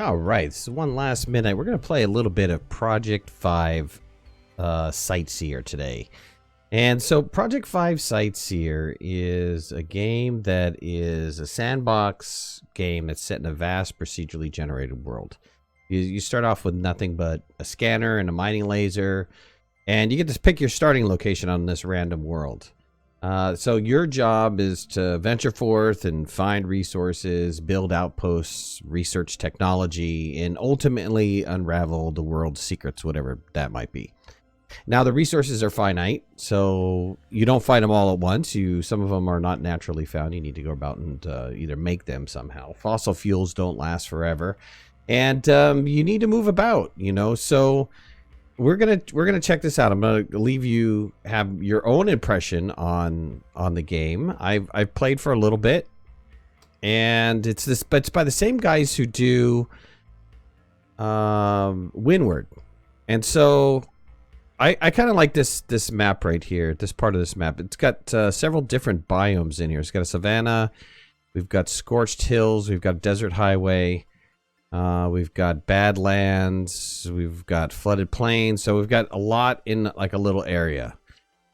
All right, this is One Last Midnight. We're going to play a little bit of Project 5 Sightseer today. And so Project 5 Sightseer is a game that is a sandbox game that's set in a vast procedurally generated world. You start off with nothing but a scanner and a mining laser, and you get to pick your starting location on this random world. So your job is to venture forth and find resources, build outposts, research technology, and ultimately unravel the world's secrets, whatever that might be. Now, the resources are finite, so you don't find them all at once. Some of them are not naturally found. You need to go about and either make them somehow. Fossil fuels don't last forever, and you need to move about, so we're gonna check this out. I'm gonna leave you have your own impression on the game. I've played for a little bit, and it's by the same guys who do Windward, and so I kind of like this map right here. This part of this map, it's got several different biomes in here. It's got a savanna, we've got scorched hills, we've got desert highway. We've got badlands, we've got flooded plains, so we've got a lot in like a little area.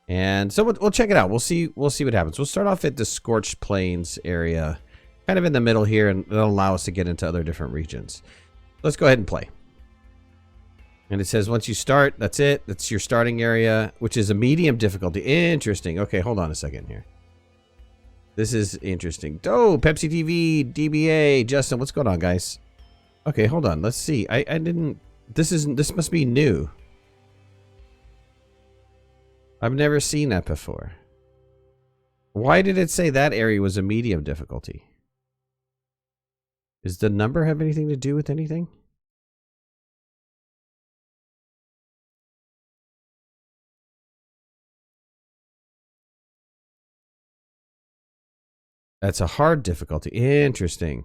And so we'll check it out. We'll see what happens. We'll start off at the scorched plains area, kind of in the middle here, and it'll allow us to get into other different regions. Let's go ahead and play. And it says once you start, that's it. That's your starting area, which is a medium difficulty. Interesting. Okay, hold on a second here. This is interesting. Oh, Pepsi TV, DBA, Justin, what's going on, guys? Okay, hold on. Let's see. I didn't... This must be new. I've never seen that before. Why did it say that area was a medium difficulty? Does the number have anything to do with anything? That's a hard difficulty. Interesting.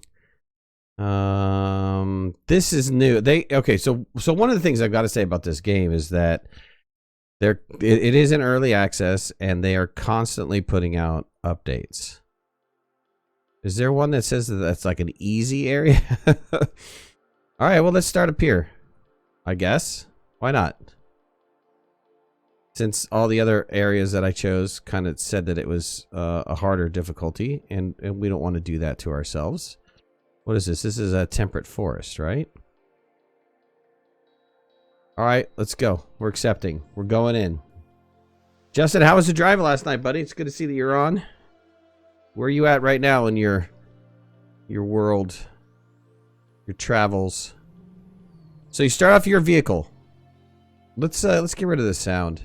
This is new. Okay, so one of the things I've got to say about this game is that it is in early access and they are constantly putting out updates. Is there one that says that that's like an easy area? All right, well, let's start up here, I guess. Why not? Since all the other areas that I chose kind of said that it was a harder difficulty, and we don't want to do that to ourselves. What is this? This is a temperate forest, right? All right, let's go. We're accepting. We're going in. Justin, how was the drive last night, buddy? It's good to see that you're on. Where are you at right now in your world, your travels? So you start off your vehicle. Let's get rid of the sound.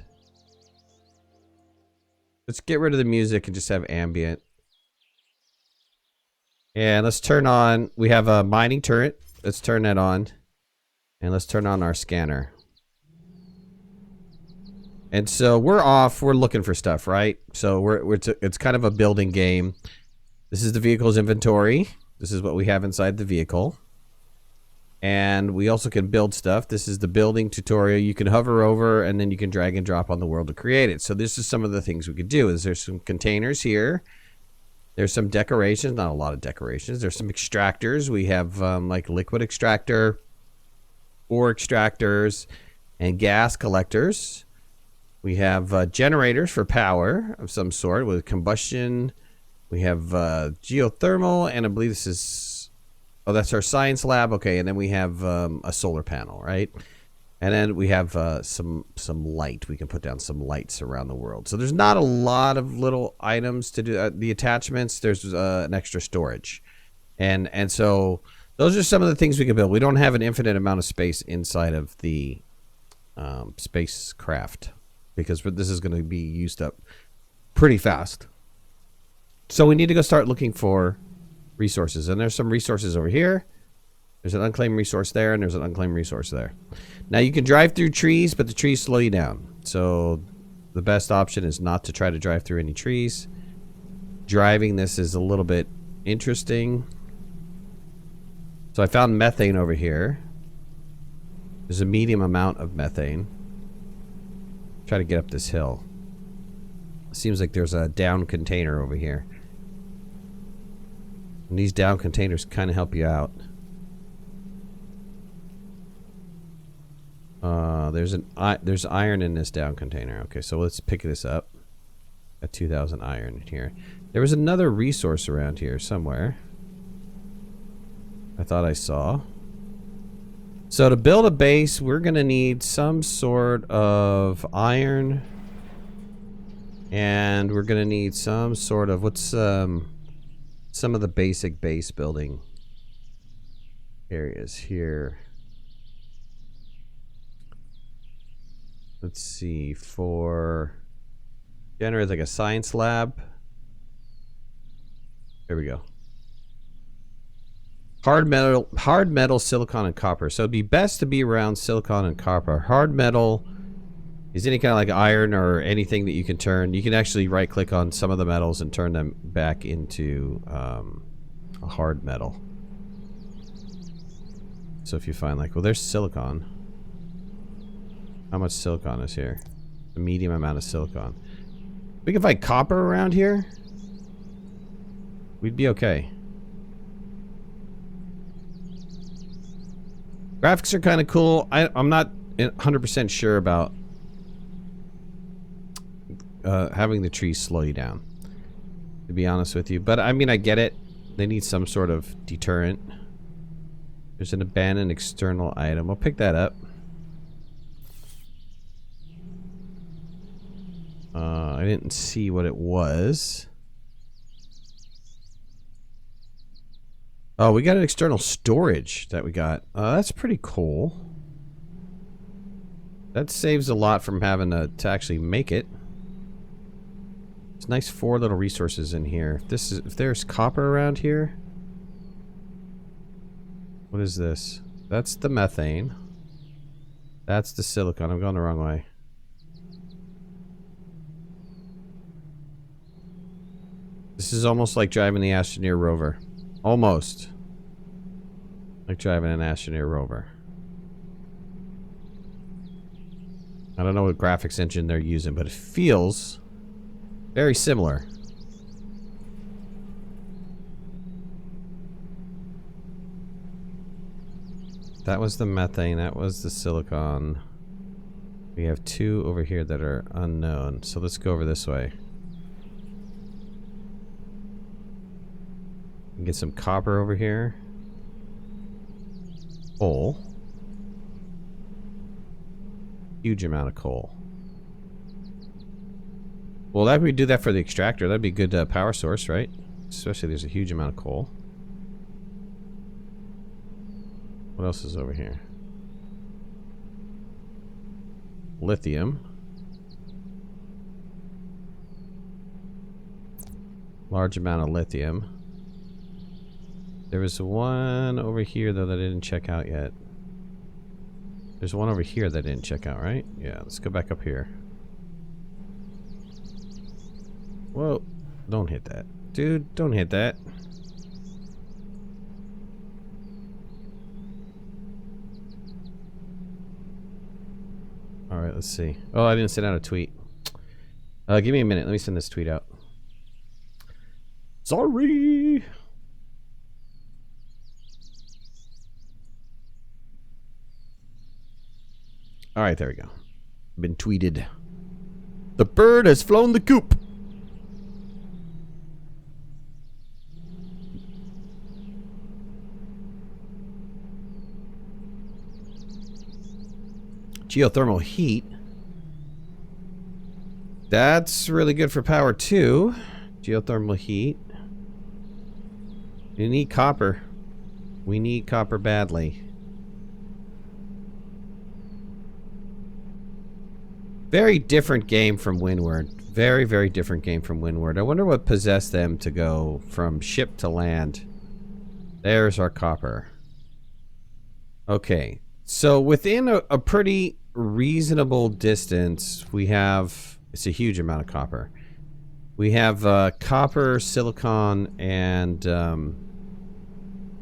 Let's get rid of the music and just have ambient. And let's turn on, we have a mining turret. Let's turn that on. And let's turn on our scanner. And so we're off, we're looking for stuff, right? So it's kind of a building game. This is the vehicle's inventory. This is what we have inside the vehicle. And we also can build stuff. This is the building tutorial. You can hover over and then you can drag and drop on the world to create it. So this is some of the things we could do. There's some containers here. There's some decorations, not a lot of decorations. There's some extractors. We have like liquid extractor, ore extractors, and gas collectors. We have generators for power of some sort with combustion. We have geothermal, and I believe this is, oh, that's our science lab. Okay, and then we have a solar panel, right? And then we have some light. We can put down some lights around the world. So there's not a lot of little items to do. The attachments, there's an extra storage. And so those are some of the things we can build. We don't have an infinite amount of space inside of the spacecraft because this is going to be used up pretty fast. So we need to go start looking for resources. And there's some resources over here. There's an unclaimed resource there, and there's an unclaimed resource there. Now, you can drive through trees, but the trees slow you down. So the best option is not to try to drive through any trees. Driving this is a little bit interesting. So I found methane over here. There's a medium amount of methane. Try to get up this hill. Seems like there's a down container over here. And these down containers kind of help you out. There's iron in this down container. Okay, so let's pick this up. Got 2,000 iron in here. There was another resource around here somewhere. I thought I saw. So to build a base, we're gonna need some sort of iron, and we're gonna need some sort of some of the basic base building areas here. Let's see, for generate like a science lab. There we go. Hard metal, silicon, and copper. So it'd be best to be around silicon and copper. Hard metal is any kind of like iron or anything that you can turn. You can actually right click on some of the metals and turn them back into a hard metal. So if you find like, well, there's silicon. How much silicon is here? A medium amount of silicon. We can find copper around here. We'd be okay. Graphics are kind of cool. I'm not 100% sure about having the trees slow you down, to be honest with you. But I mean, I get it. They need some sort of deterrent. There's an abandoned external item. I'll pick that up. I didn't see what it was. Oh, we got an external storage that we got. That's pretty cool. That saves a lot from having to actually make it. It's nice 4 little resources in here. If there's copper around here. What is this? That's the methane. That's the silicon. I'm going the wrong way. This is almost like driving the Astroneer rover. Almost. Like driving an Astroneer rover. I don't know what graphics engine they're using, but it feels very similar. That was the methane, that was the silicon. We have 2 over here that are unknown, so let's go over this way. Get some copper over here. Coal. Huge amount of coal. Well, that we do that for the extractor. That'd be a good power source, right? Especially there's a huge amount of coal. What else is over here? Lithium. Large amount of lithium. There was one over here, though, that I didn't check out yet. There's one over here that I didn't check out, right? Yeah, let's go back up here. Whoa. Don't hit that. Dude, don't hit that. Alright, let's see. Oh, I didn't send out a tweet. Give me a minute. Let me send this tweet out. Sorry! Alright, there we go. Been tweeted. The bird has flown the coop! Geothermal heat. That's really good for power too. Geothermal heat. We need copper. We need copper badly. Very different game from Windward. Very, very different game from Windward. I wonder what possessed them to go from ship to land. There's our copper. Okay. So within a pretty reasonable distance, we have... It's a huge amount of copper. We have copper, silicon, and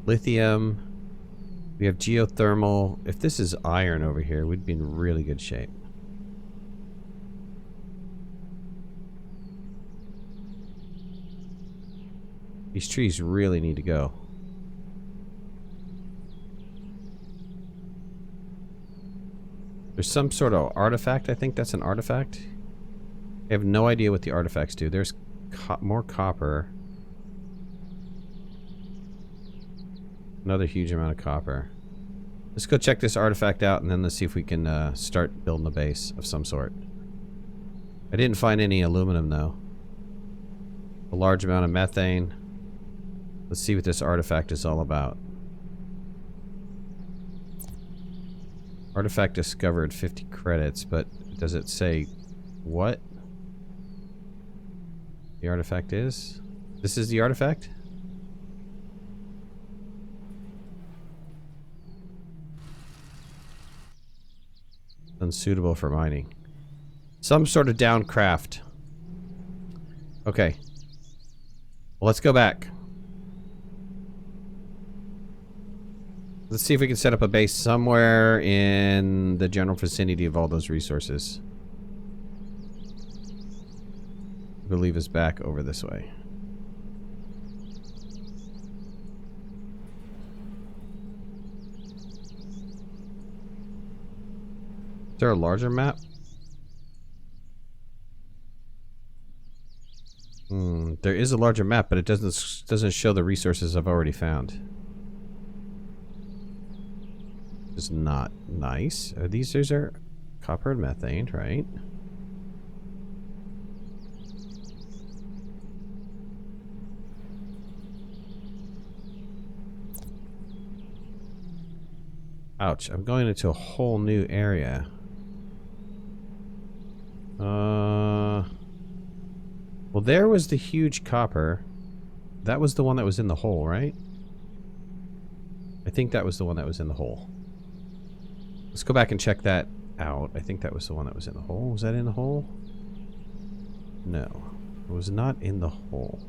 lithium. We have geothermal. If this is iron over here, we'd be in really good shape. These trees really need to go. There's some sort of artifact. I think that's an artifact. I have no idea what the artifacts do. There's more copper. Another huge amount of copper. Let's go check this artifact out, and then let's see if we can start building a base of some sort. I didn't find any aluminum, though. A large amount of methane. Let's see what this artifact is all about. Artifact discovered, 50 credits, but does it say what the artifact is? This is the artifact? Unsuitable for mining. Some sort of down craft. Okay. Well, let's go back. Let's see if we can set up a base somewhere in the general vicinity of all those resources. I believe is back over this way. Is there a larger map? There is a larger map, but it doesn't show the resources I've already found. It's not nice. These are copper and methane, right? Ouch, I'm going into a whole new area. Well, there was the huge copper. That was the one that was in the hole, right? I think that was the one that was in the hole. Let's go back and check that out. I think that was the one that was in the hole. Was that in the hole? No. It was not in the hole.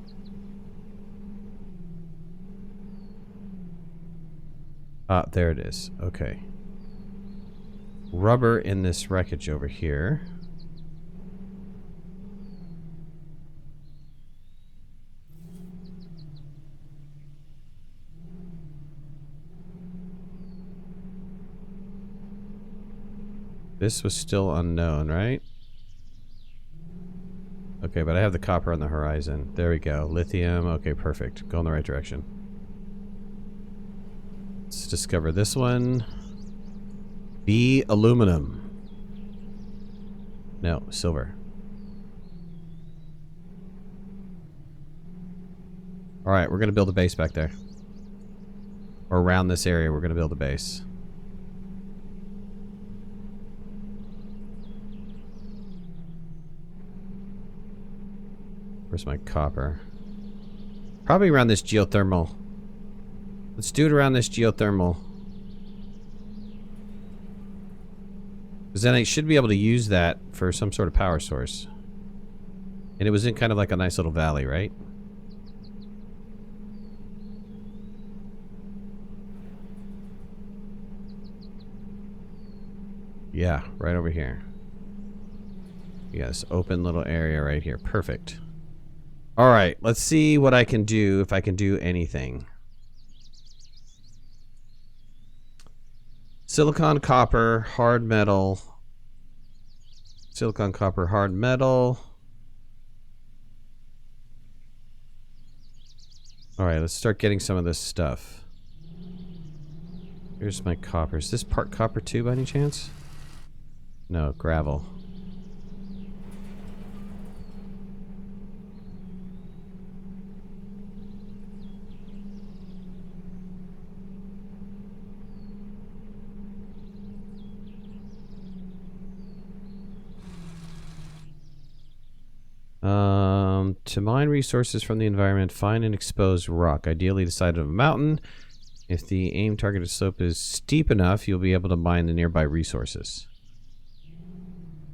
Ah, there it is. Okay. Rubber in this wreckage over here. This was still unknown, right? Okay, but I have the copper on the horizon. There we go. Lithium. Okay, perfect. Go in the right direction. Let's discover this one. B aluminum. No, silver. Alright, we're going to build a base back there. Or around this area, we're going to build a base. Where's my copper? Probably around this geothermal. Let's do it around this geothermal. Because then I should be able to use that for some sort of power source. And it was in kind of like a nice little valley, right? Yeah, right over here. You got this open little area right here. Perfect. Alright, let's see what I can do, if I can do anything. Silicon, copper, hard metal. Silicon, copper, hard metal. Alright, let's start getting some of this stuff. Here's my copper. Is this part copper too, by any chance? No, gravel. To mine resources from the environment, find and expose rock, ideally the side of a mountain. If the aim targeted slope is steep enough, you'll be able to mine the nearby resources.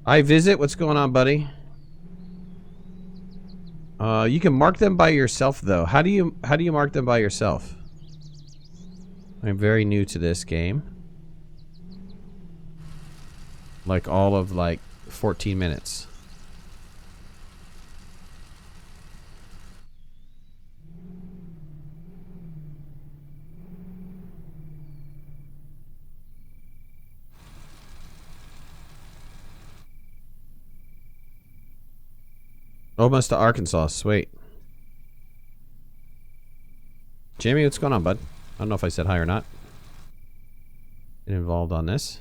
I visit. What's going on, buddy? You can mark them by yourself, though. How do you mark them by yourself? I'm very new to this game. Like all of 14 minutes. Almost to Arkansas. Sweet. Jamie, what's going on, bud? I don't know if I said hi or not. Get involved on this.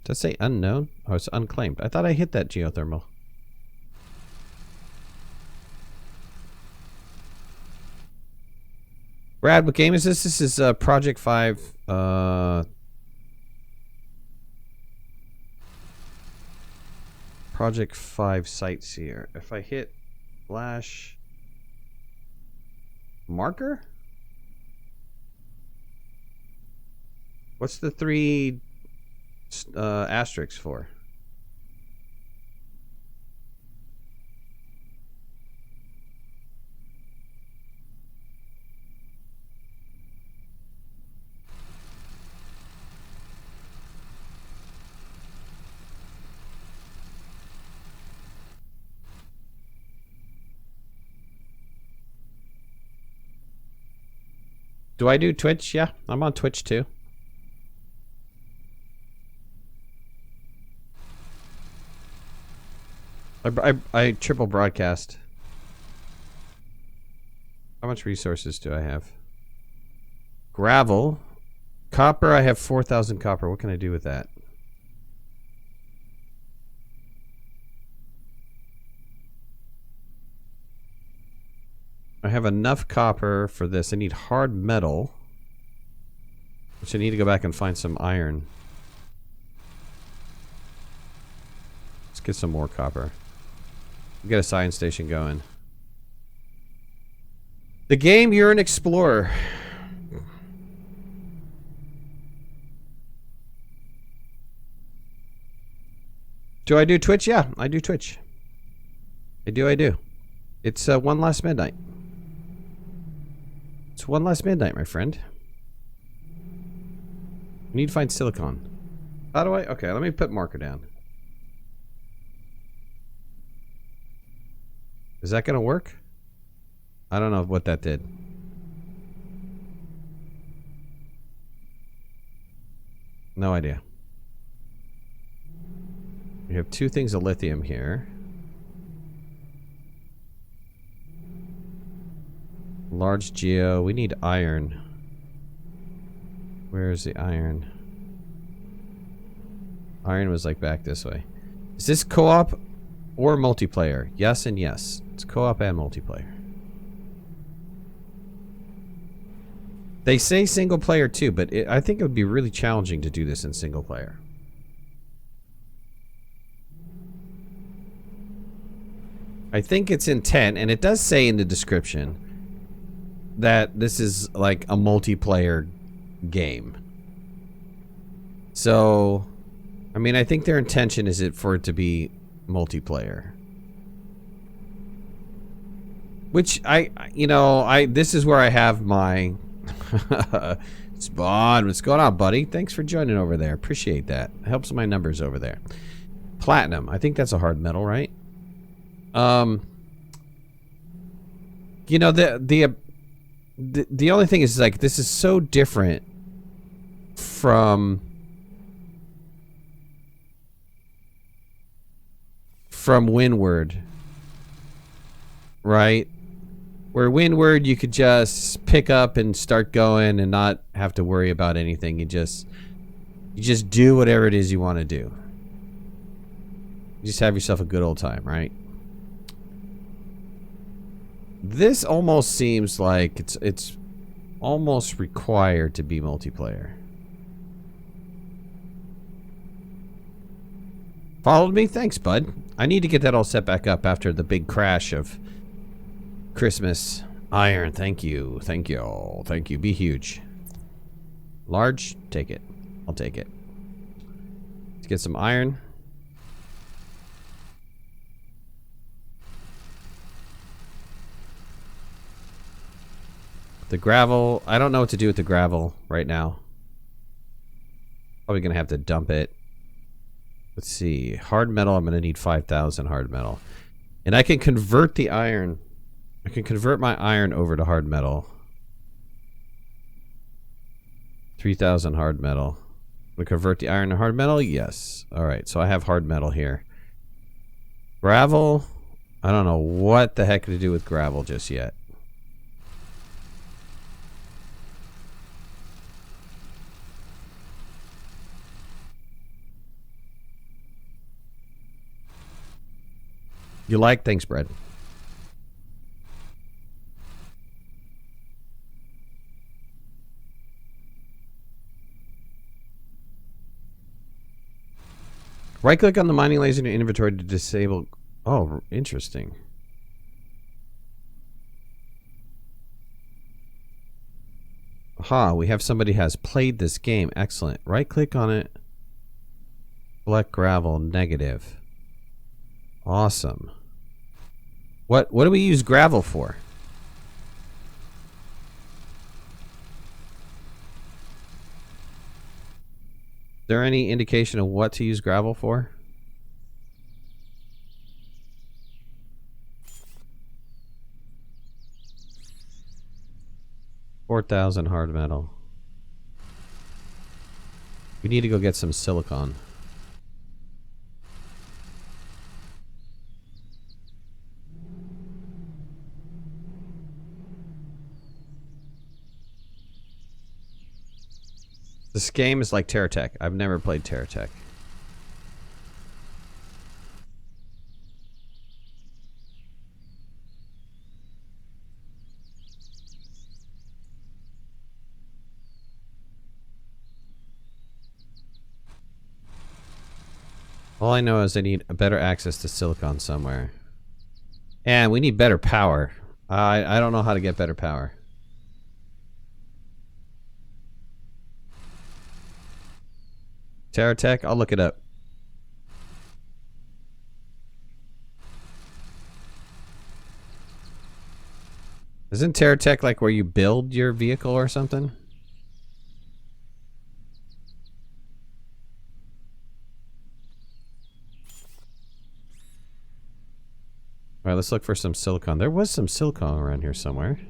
Does it say unknown? Oh, it's unclaimed. I thought I hit that geothermal. Brad, what game is this? This is Project 5. Project 5 Sightseer. If I hit flash marker? What's the 3 asterisks for? Do I do Twitch? Yeah, I'm on Twitch too. I triple broadcast. How much resources do I have? Gravel. Copper, I have 4,000 copper. What can I do with that? I have enough copper for this. I need hard metal, which I need to go back and find some iron. Let's get some more copper. Get a science station going. The game, you're an explorer. Do I do Twitch? Yeah, I do Twitch. I do. It's OneLastMidnight. It's OneLastMidnight, my friend. I need to find silicon. How do I? Okay, let me put marker down. Is that gonna work? I don't know what that did. No idea. We have 2 things of lithium here. Large geo. We need iron. Where is the iron? Iron was like back this way. Is this co-op or multiplayer? Yes and yes. It's co-op and multiplayer. They say single player too, but I think it would be really challenging to do this in single player. I think it's intent, and it does say in the description that this is like a multiplayer game. So, I mean, I think their intention is for it to be multiplayer. Which this is where I have my Spawn. What's going on, buddy? Thanks for joining over there. Appreciate that. Helps my numbers over there. Platinum. I think that's a hard metal, right? You know, the only thing is, like, this is so different from Windward, right? Where Windward, you could just pick up and start going and not have to worry about anything. You just do whatever it is you want to do. You just have yourself a good old time, right? This almost seems like it's almost required to be multiplayer. Followed me? Thanks, bud. I need to get that all set back up after the big crash of Christmas. Iron, thank you. Thank you. Thank you. Be huge. Large? Take it. I'll take it. Let's get some iron. The gravel. I don't know what to do with the gravel right now. Probably going to have to dump it. Let's see. Hard metal, I'm going to need 5,000 hard metal. And I can convert the iron. I can convert my iron over to hard metal. 3,000 hard metal. We convert the iron to hard metal? Yes. Alright, so I have hard metal here. Gravel. I don't know what the heck to do with gravel just yet. You like? Thanks, Brad. Right-click on the mining laser in your inventory to disable... Oh, interesting. Aha, we have somebody has played this game. Excellent. Right-click on it. Select gravel, negative. Awesome. What do we use gravel for? Is there any indication of what to use gravel for? $4,000 hard metal. We need to go get some silicon. This game is like TerraTech. I've never played TerraTech. All I know is I need a better access to silicon somewhere. And we need better power. I don't know how to get better power. TerraTech? I'll look it up. Isn't TerraTech like where you build your vehicle or something? Alright, let's look for some silicon. There was some silicon around here somewhere.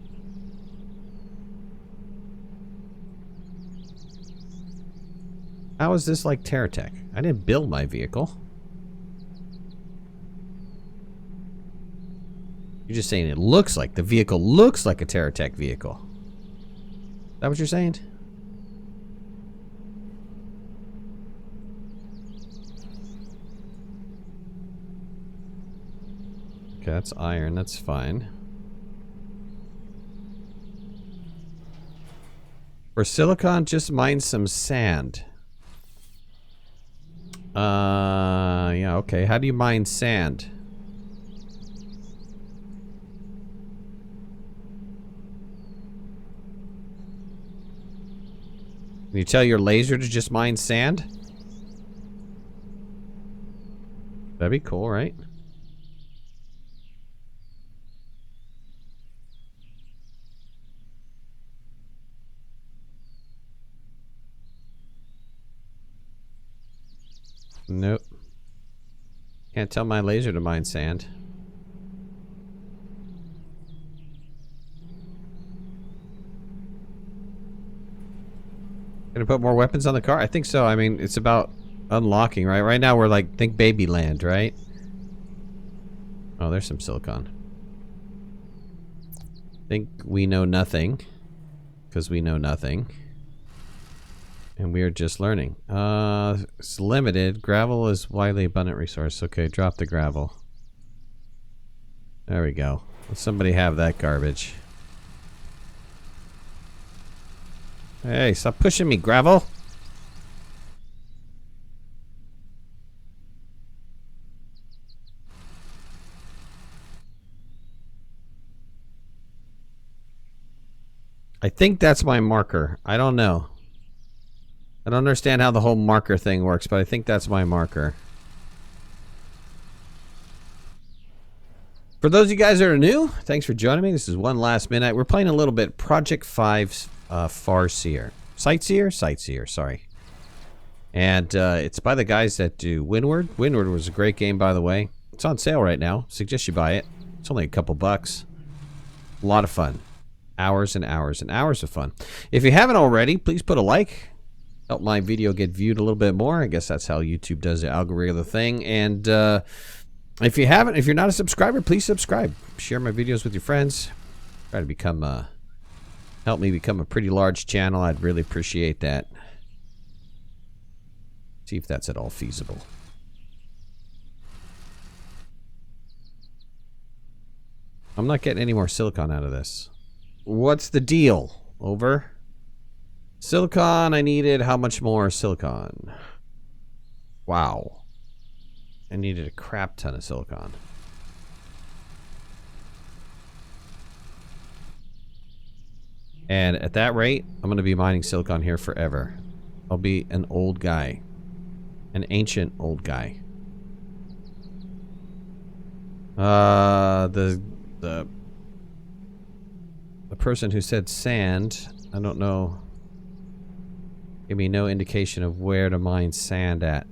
How is this like TerraTech? I didn't build my vehicle. You're just saying it looks like, the vehicle looks like a TerraTech vehicle. Is that what you're saying? Okay, that's iron, that's fine. For silicon, just mine some sand. Yeah, okay. How do you mine sand? Can you tell your laser to just mine sand? That'd be cool, right? Nope. Can't tell my laser to mine sand. Gonna put more weapons on the car? I think so. I mean, it's about unlocking, right? Right now we're like, think baby land, right? Oh, there's some silicon. Think we know nothing. Because we know nothing. And we are just learning. It's limited. Gravel is widely abundant resource. Okay, drop the gravel. There we go. Let somebody have that garbage. Hey, stop pushing me, gravel! I think that's my marker. I don't know. I don't understand how the whole marker thing works, but I think that's my marker. For those of you guys that are new, thanks for joining me. This is OneLastMidnight. We're playing a little bit Project 5's Farseer. Sightseer, sorry. And it's by the guys that do Windward. Windward was a great game, by the way. It's on sale right now. Suggest you buy it. It's only a couple bucks. A lot of fun. Hours and hours and hours of fun. If you haven't already, please put a like. help my video get viewed a little bit more. I guess that's how YouTube does the algorithm thing. And if you're not a subscriber, please subscribe. Share my videos with your friends. Try to become help me become a pretty large channel. I'd really appreciate that. See if that's at all feasible. I'm not getting any more silicon out of this. What's the deal? Over. Silicon, I needed how much more silicon? Wow. I needed a crap ton of silicon. And at that rate, I'm going to be mining silicon here forever. I'll be an old guy. An ancient old guy. The person who said sand, I don't know. Give me no indication of where to mine sand at.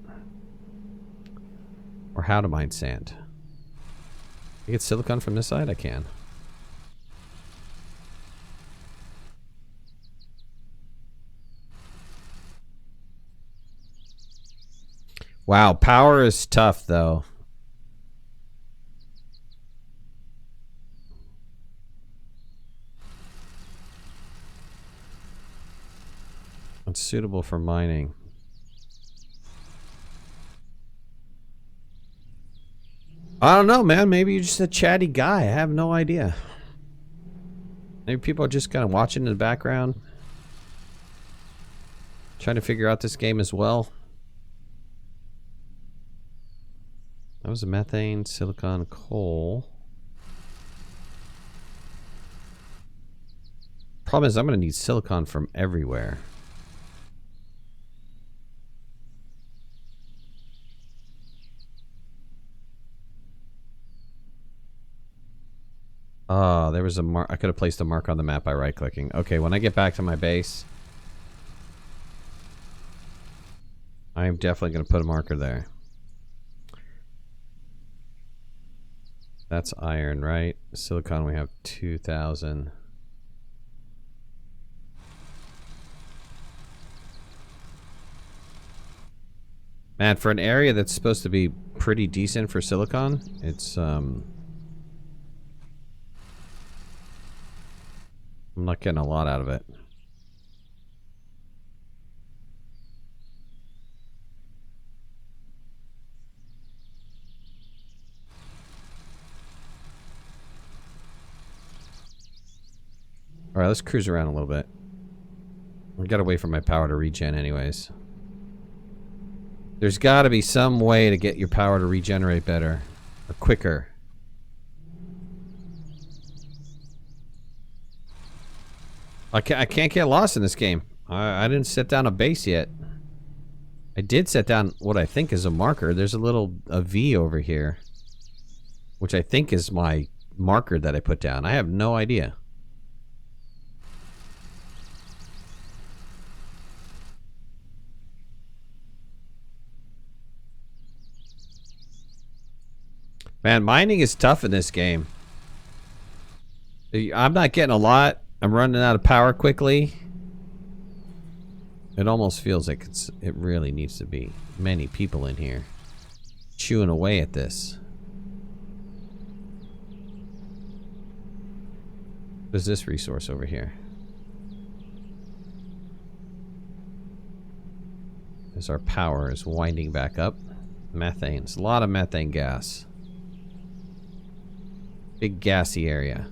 Or how to mine sand. I get silicon from this side? I can. Wow, power is tough though. It's suitable for mining. I don't know, man. Maybe you're just a chatty guy. I have no idea. Maybe people are just kind of watching in the background. Trying to figure out this game as well. That was a methane, silicon, coal. Problem is I'm going to need silicon from everywhere. Oh, there was a mark. I could have placed a mark on the map by right-clicking. Okay, when I get back to my base, I am definitely going to put a marker there. That's iron, right? Silicon, we have 2,000. Man, for an area that's supposed to be pretty decent for silicon, it's, I'm not getting a lot out of it. Alright, let's cruise around a little bit. I gotta wait for my power to regen anyways. There's gotta be some way to get your power to regenerate better. Or quicker. I can't get lost in this game. I didn't set down a base yet. I did set down what I think is a marker. There's a V over here. Which I think is my marker that I put down. I have no idea. Man, mining is tough in this game. I'm not getting a lot. I'm running out of power quickly. It almost feels like it really needs to be many people in here chewing away at this. There's this resource over here. As our power is winding back up. Methane. It's a lot of methane gas. Big gassy area.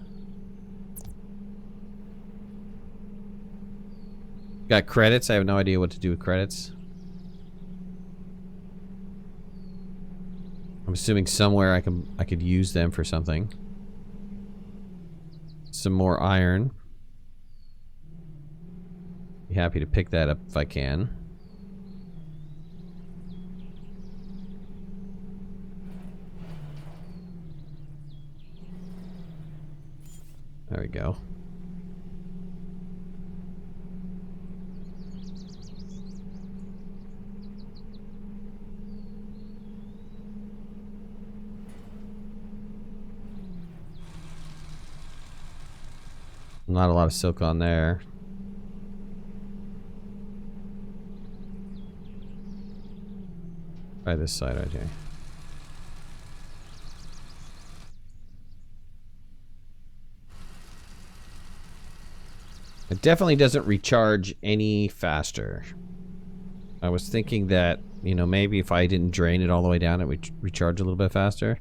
Got credits. I have no idea what to do with credits. I'm assuming somewhere I could use them for something. Some more iron. Be happy to pick that up if I can. There we go. Not a lot of silk on there. Try this side right here. It definitely doesn't recharge any faster. I was thinking that, you know, maybe if I didn't drain it all the way down, it would recharge a little bit faster.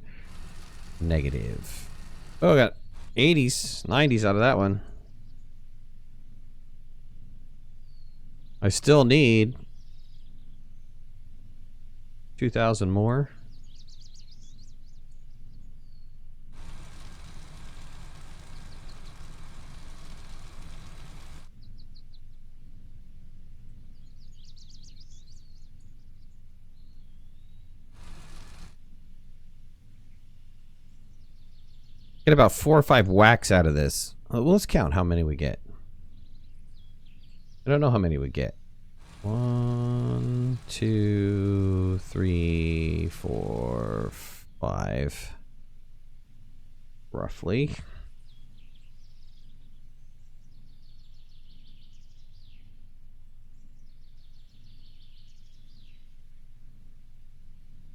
Negative. Oh, I got 80s, 90s out of that one. I still need 2,000 more. Get about 4 or 5 whacks out of this. Well, let's count how many we get. I don't know how many we get. 1, 2, 3, 4, 5. Roughly.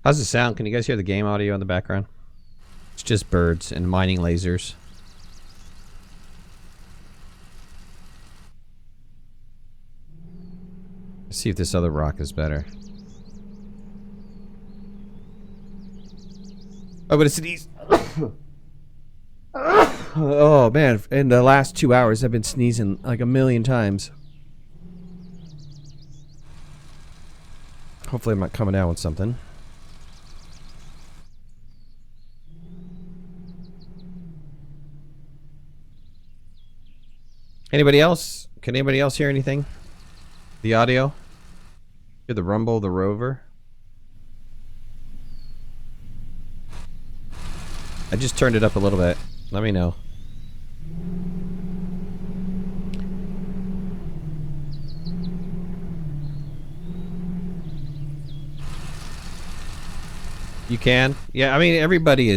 How's it sound? Can you guys hear the game audio in the background? It's just birds and mining lasers. Let's see if this other rock is better. Oh, but it's an easy. Oh man! In the last 2 hours, I've been sneezing like a million times. Hopefully, I'm not coming out with something. Anybody else? Can anybody else hear anything? The audio? Hear the rumble of the rover? I just turned it up a little bit. Let me know. You can? Yeah, I mean, everybody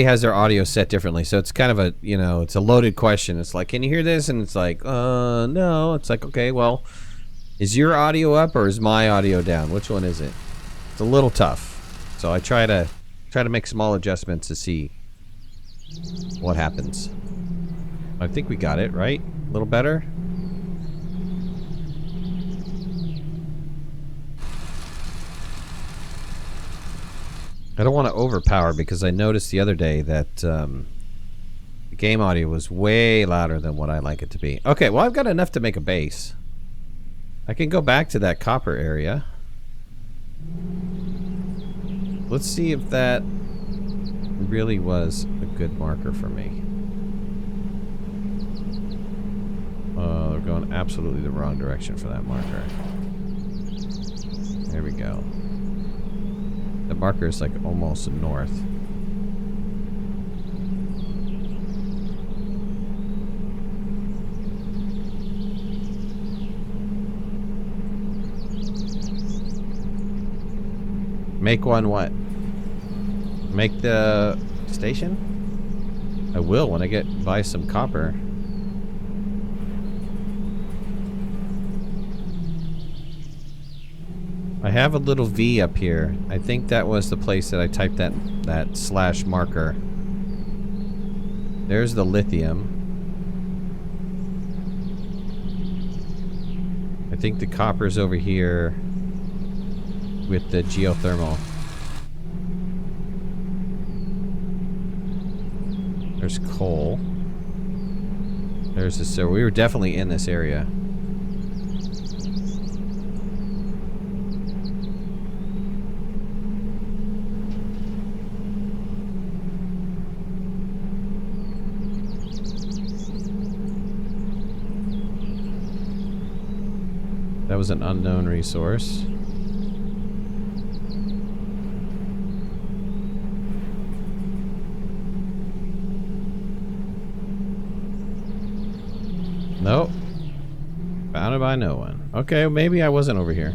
has their audio set differently, so it's kind of a, you know, it's a loaded question. It's like, can you hear this? And it's like, no. It's like, okay, well, is your audio up or is my audio down? Which one is it? It's a little tough. So I try to make small adjustments to see what happens. I think we got it, right? A little better? I don't want to overpower because I noticed the other day that the game audio was way louder than what I like it to be. Okay, well, I've got enough to make a base. I can go back to that copper area. Let's see if that really was a good marker for me. We're going absolutely the wrong direction for that marker. There we go. The marker is like almost north. Make one what? Make the station? I will when I buy some copper. I have a little V up here. I think that was the place that I typed that slash marker. There's the lithium. I think the copper's over here with the geothermal. There's coal. There's the silver. We were definitely in this area. That was an unknown resource. Nope. Founded by no one. Okay, maybe I wasn't over here.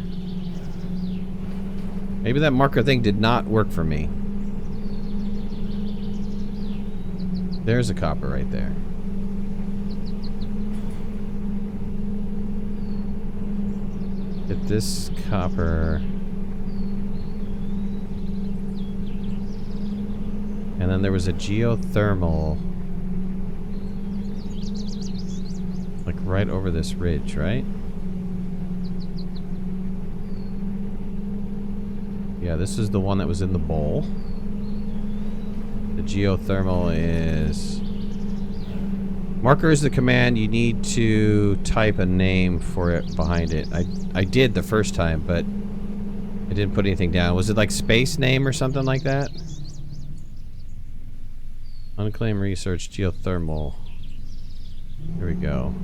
Maybe that marker thing did not work for me. There's a copper right there. Get this copper then there was a geothermal. Like right over this ridge, right? Yeah, this is the one that was in the bowl. The geothermal is... Marker is the command. You need to type a name for it behind it. I did the first time, but I didn't put anything down. Was it like space name or something like that? Unclaimed research, geothermal. Here we go.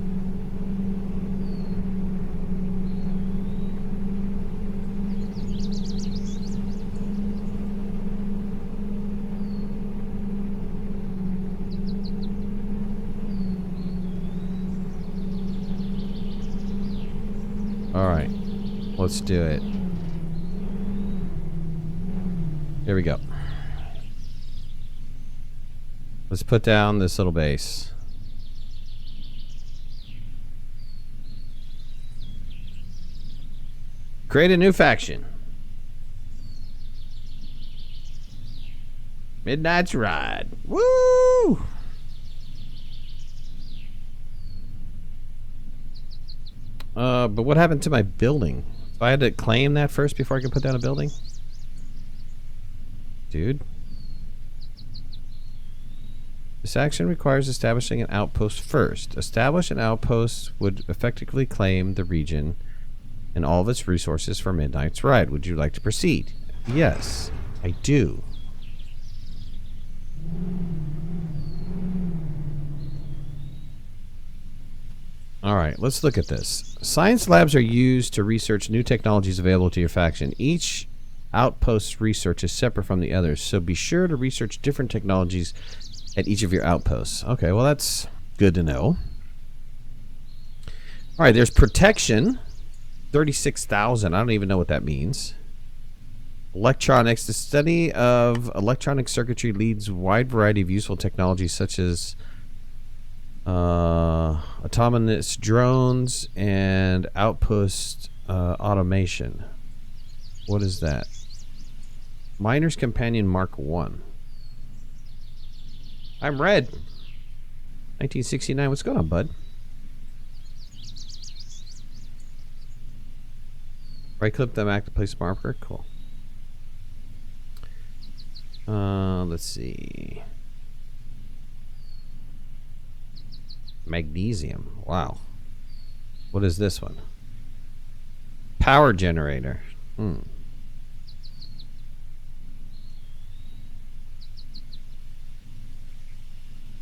Alright, let's do it. Here we go. Let's put down this little base. Create a new faction. Midnight's Ride. Woo! But what happened to my building? So I had to claim that first before I could put down a building? Dude. This action requires establishing an outpost first. Establish an outpost would effectively claim the region and all of its resources for Midnight's Ride. Would you like to proceed? Yes, I do. Alright, let's look at this. Science labs are used to research new technologies available to your faction. Each outpost's research is separate from the others, so be sure to research different technologies at each of your outposts. Okay, well that's good to know. Alright, there's protection. 36,000. I don't even know what that means. Electronics. The study of electronic circuitry leads a wide variety of useful technologies such as autonomous drones and outpost automation. What is that? Miner's Companion Mark 1. I'm Red. 1969. What's going on, bud? Right click them, active place marker. Cool. Let's see. Magnesium. Wow. What is this one? Power generator.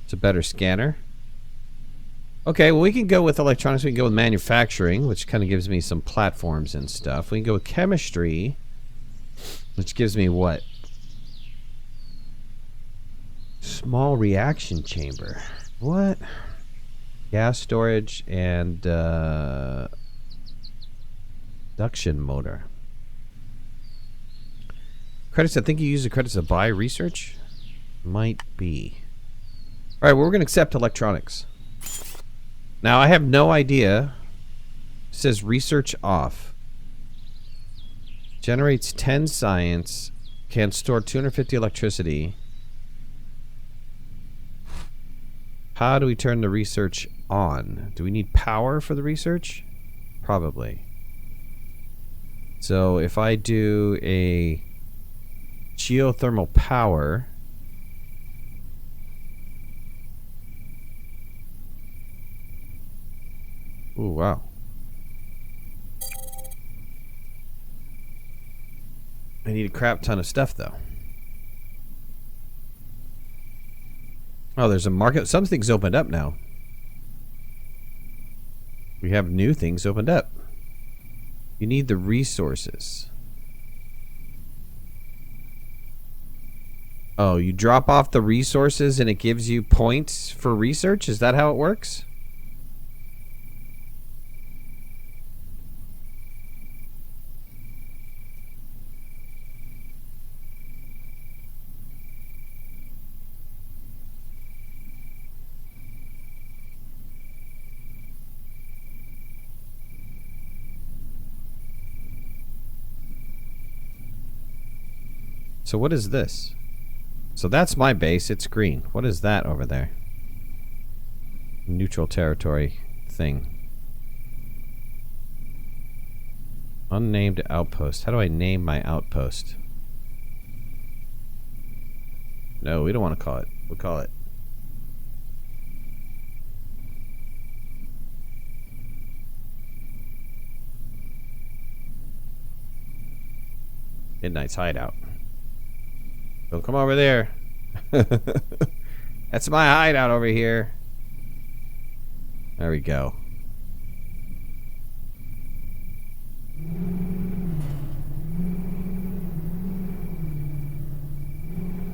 It's a better scanner. Okay, well we can go with electronics. We can go with manufacturing, which kind of gives me some platforms and stuff. We can go with chemistry, which gives me what? Small reaction chamber. What? Gas storage and induction motor. Credits. I think you use the credits to buy research. Might be. All right, well, we're going to accept electronics. Now, I have no idea. It says research off. Generates 10 science. Can store 250 electricity. How do we turn the research on? Do we need power for the research? Probably. So if I do a geothermal power... Ooh, wow. I need a crap ton of stuff, though. Oh, there's a market. Some things opened up now. We have new things opened up. You need the resources. Oh, you drop off the resources and it gives you points for research? Is that how it works? So what is this? So that's my base. It's green. What is that over there? Neutral territory thing. Unnamed outpost. How do I name my outpost? No, we don't want to call it. We'll call it. Midnight's hideout. Don't come over there. That's my hideout over here. There we go.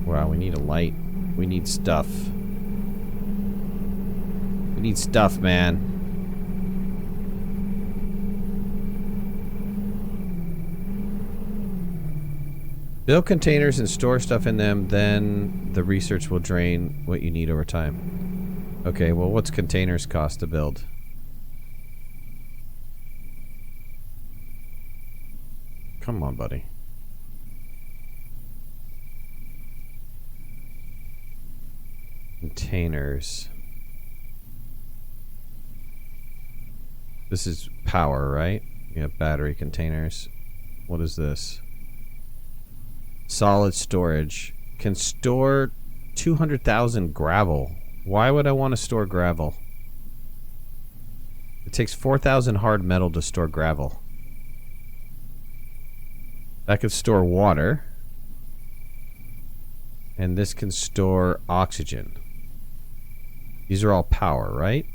Wow, we need a light. We need stuff. We need stuff, man. Build containers and store stuff in them, then the research will drain what you need over time. Okay, well, what's containers cost to build? Come on, buddy. Containers. This is power, right? You have battery containers. What is this? Solid storage. Can store 200,000 gravel. Why would I want to store gravel? It takes 4,000 hard metal to store gravel. That could store water. And this can store oxygen. These are all power, right?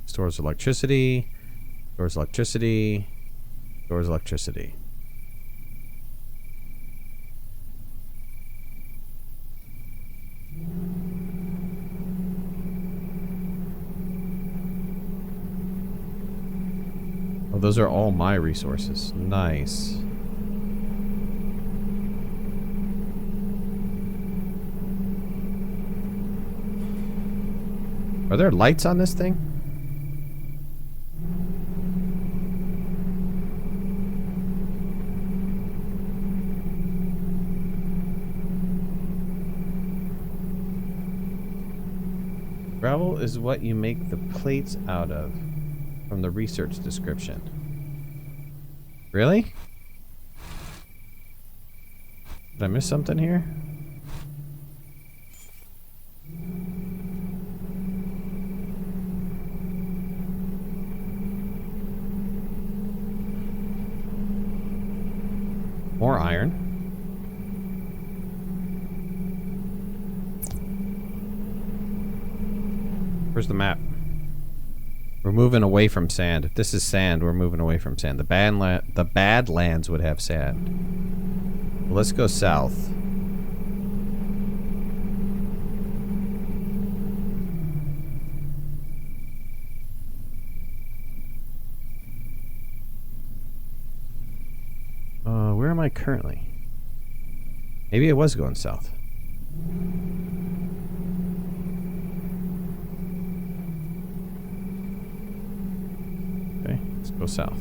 Stores electricity. Stores electricity. Stores electricity. Oh, those are all my resources. Nice. Are there lights on this thing? Gravel is what you make the plates out of, from the research description. Really? Did I miss something here? More iron. Where's the map? We're moving away from sand. If this is sand, we're moving away from sand. The Badlands would have sand. Well, let's go south. Where am I currently? Maybe it was going south. Okay, let's go south.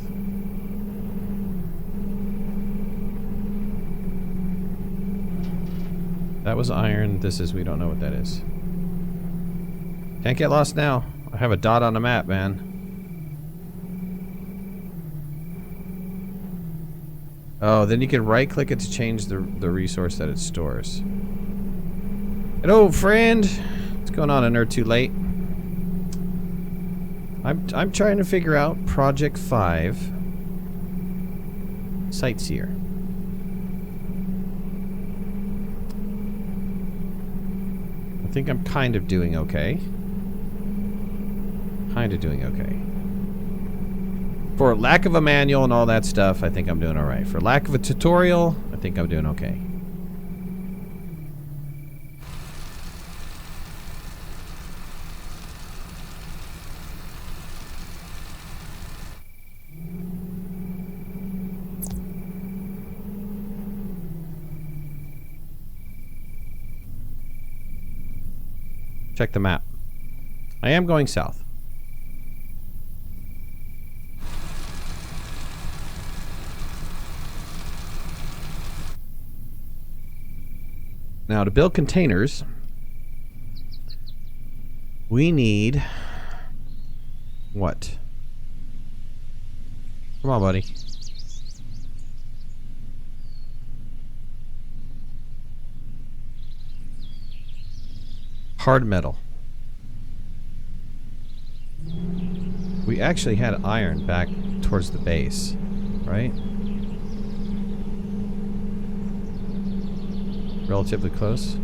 That was iron. This is, we don't know what that is. Can't get lost now. I have a dot on the map, man. Oh, then you can right-click it to change the resource that it stores. Hello, friend. What's going on, a nerd too late? I'm trying to figure out Project 5 Sightseer. I think I'm kind of doing okay. Kind of doing okay. For lack of a manual and all that stuff, I think I'm doing alright. For lack of a tutorial, I think I'm doing okay. Check the map. I am going south. Now, to build containers, we need... what? Come on, buddy. Hard metal. We actually had iron back towards the base, right? Relatively close.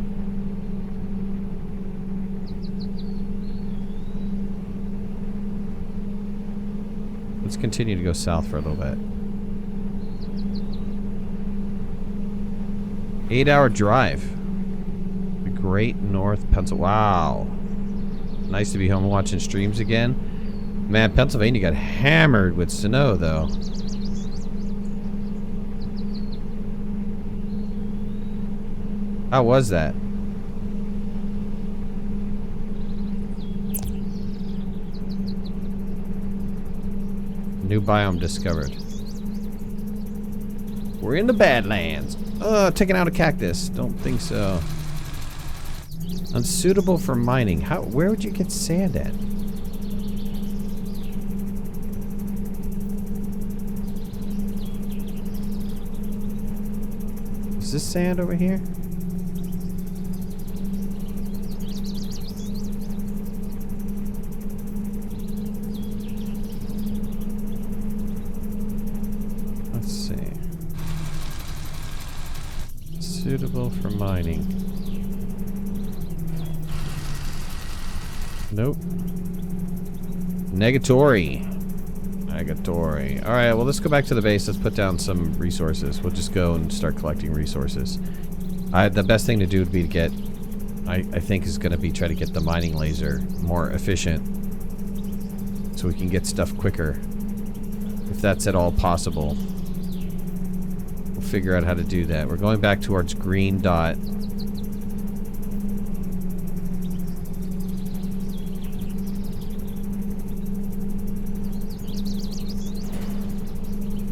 Let's continue to go south for a little bit. 8-hour drive. The Great North Pencil. Wow. Nice to be home watching streams again. Man, Pennsylvania got hammered with snow, though. How was that? New biome discovered. We're in the Badlands. Taking out a cactus. Don't think so. Unsuitable for mining. Where would you get sand at? Is this sand over here? Let's see. Suitable for mining. Nope. Negatory. Negatory. Alright, well, let's go back to the base. Let's put down some resources. We'll just go and start collecting resources. The best thing to do would be to get... I think is going to be try to get the mining laser more efficient. So we can get stuff quicker. If that's at all possible. We'll figure out how to do that. We're going back towards green dot.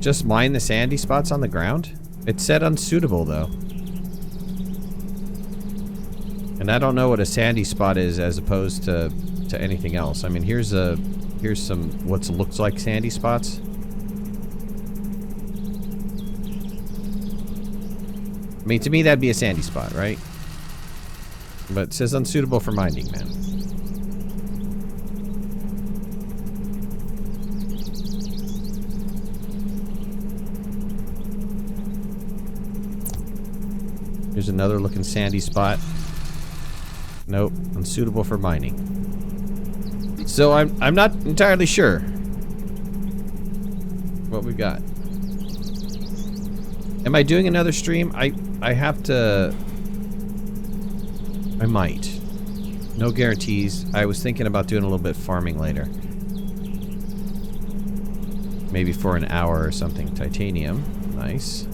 Just mine the sandy spots on the ground? It said unsuitable, though. And I don't know what a sandy spot is as opposed to anything else. I mean, here's some what looks like sandy spots. I mean, to me, that'd be a sandy spot, right? But it says unsuitable for mining, man. Here's another looking sandy spot. Nope, unsuitable for mining. So I'm not entirely sure what we got. Am I doing another stream? I have to. I might. No guarantees. I was thinking about doing a little bit of farming later. Maybe for an hour or something. Titanium. Nice.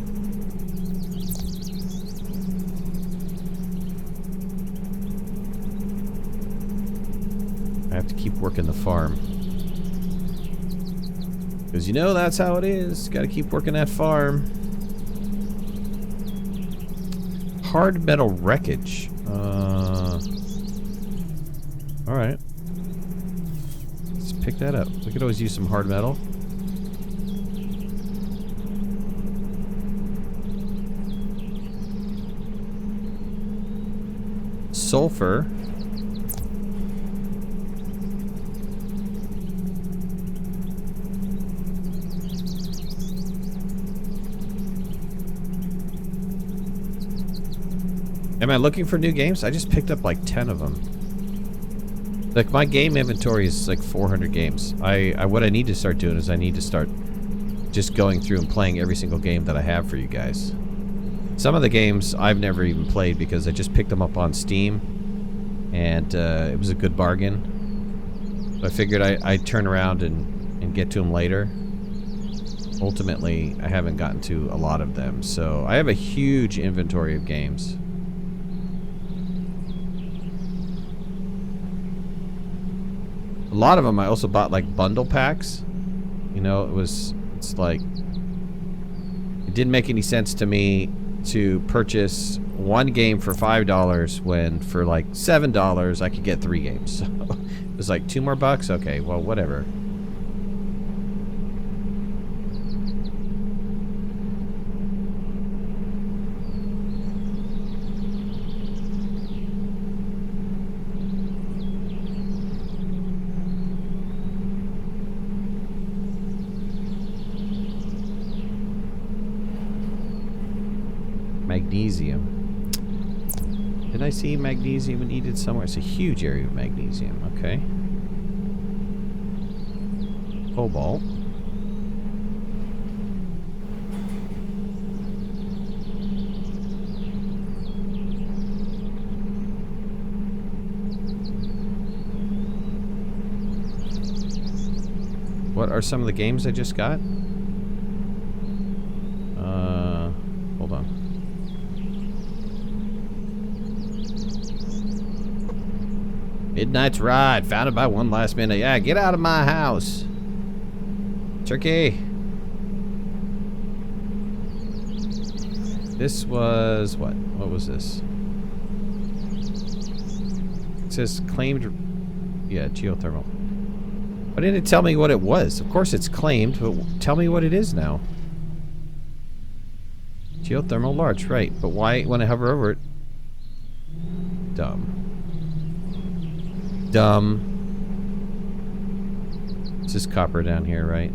I have to keep working the farm. Because you know that's how it is. Gotta keep working that farm. Hard metal wreckage. Alright. Let's pick that up. We could always use some hard metal. Sulfur. Am I looking for new games? I just picked up like 10 of them. Like, my game inventory is like 400 games. What I need to start doing is I need to start just going through and playing every single game that I have for you guys. Some of the games I've never even played because I just picked them up on Steam. And it was a good bargain. So I figured I'd turn around and get to them later. Ultimately, I haven't gotten to a lot of them. So I have a huge inventory of games. A lot of them I also bought like bundle packs. You know, it's like, it didn't make any sense to me to purchase one game for $5 when for like $7 I could get 3 games. So it was like $2 more. Okay, well, whatever. Magnesium. Did I see magnesium needed somewhere? It's a huge area of magnesium. Okay. Cobalt. What are some of the games I just got? Hold on. Midnight's Ride, founded by OneLastMidnight. Yeah, get out of my house. Turkey. This was what? What was this? It says claimed. Yeah, geothermal. Why didn't it tell me what it was? Of course it's claimed, but tell me what it is now. Geothermal large, right. But why, when I hover over it? Dumb. Dumb. This is copper down here, right?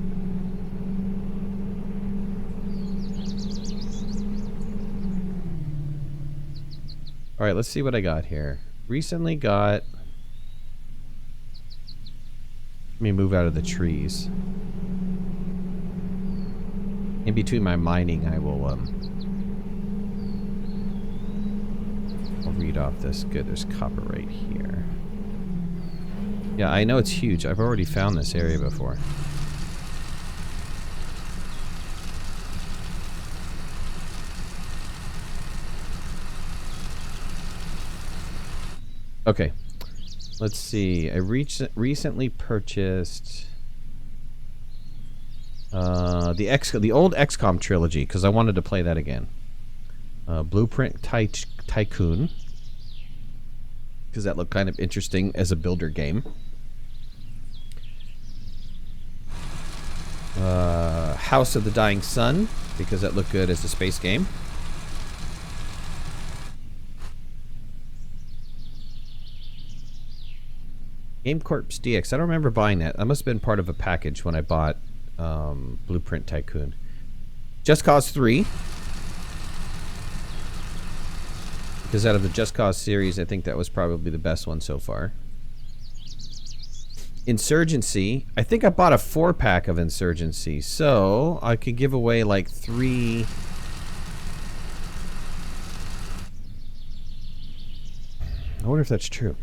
Alright, let's see what I got here. Recently got... Let me move out of the trees. In between my mining, I will, I'll read off this. Good, there's copper right here. Yeah, I know it's huge. I've already found this area before. Okay. Let's see. I recently purchased the old XCOM trilogy because I wanted to play that again. Blueprint Tycoon, because that looked kind of interesting as a builder game. House of the Dying Sun, because that looked good as a space game. Game Corps DX. I don't remember buying that. That must have been part of a package when I bought Blueprint Tycoon. Just Cause 3. Because out of the Just Cause series, I think that was probably the best one so far. Insurgency. I think I bought a 4-pack of Insurgency, so I could give away like 3... I wonder if that's true.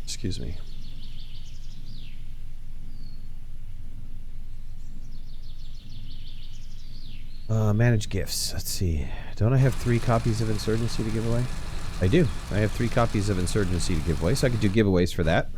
Excuse me. Manage gifts. Let's see. Don't I have 3 copies of Insurgency to give away? I do. I have 3 copies of Insurgency to give away, so I could do giveaways for that.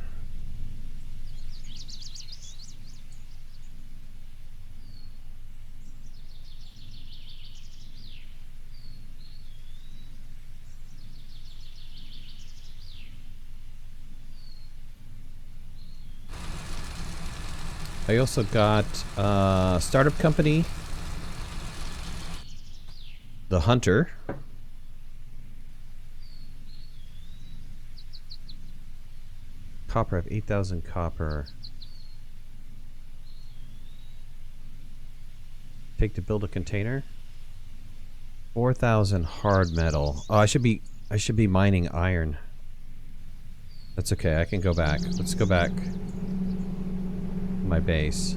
I also got startup company, the Hunter, copper. I have 8,000 copper. Take to build a container. 4,000 hard metal. Oh, I should be mining iron. That's okay. I can go back. Let's go back. My base.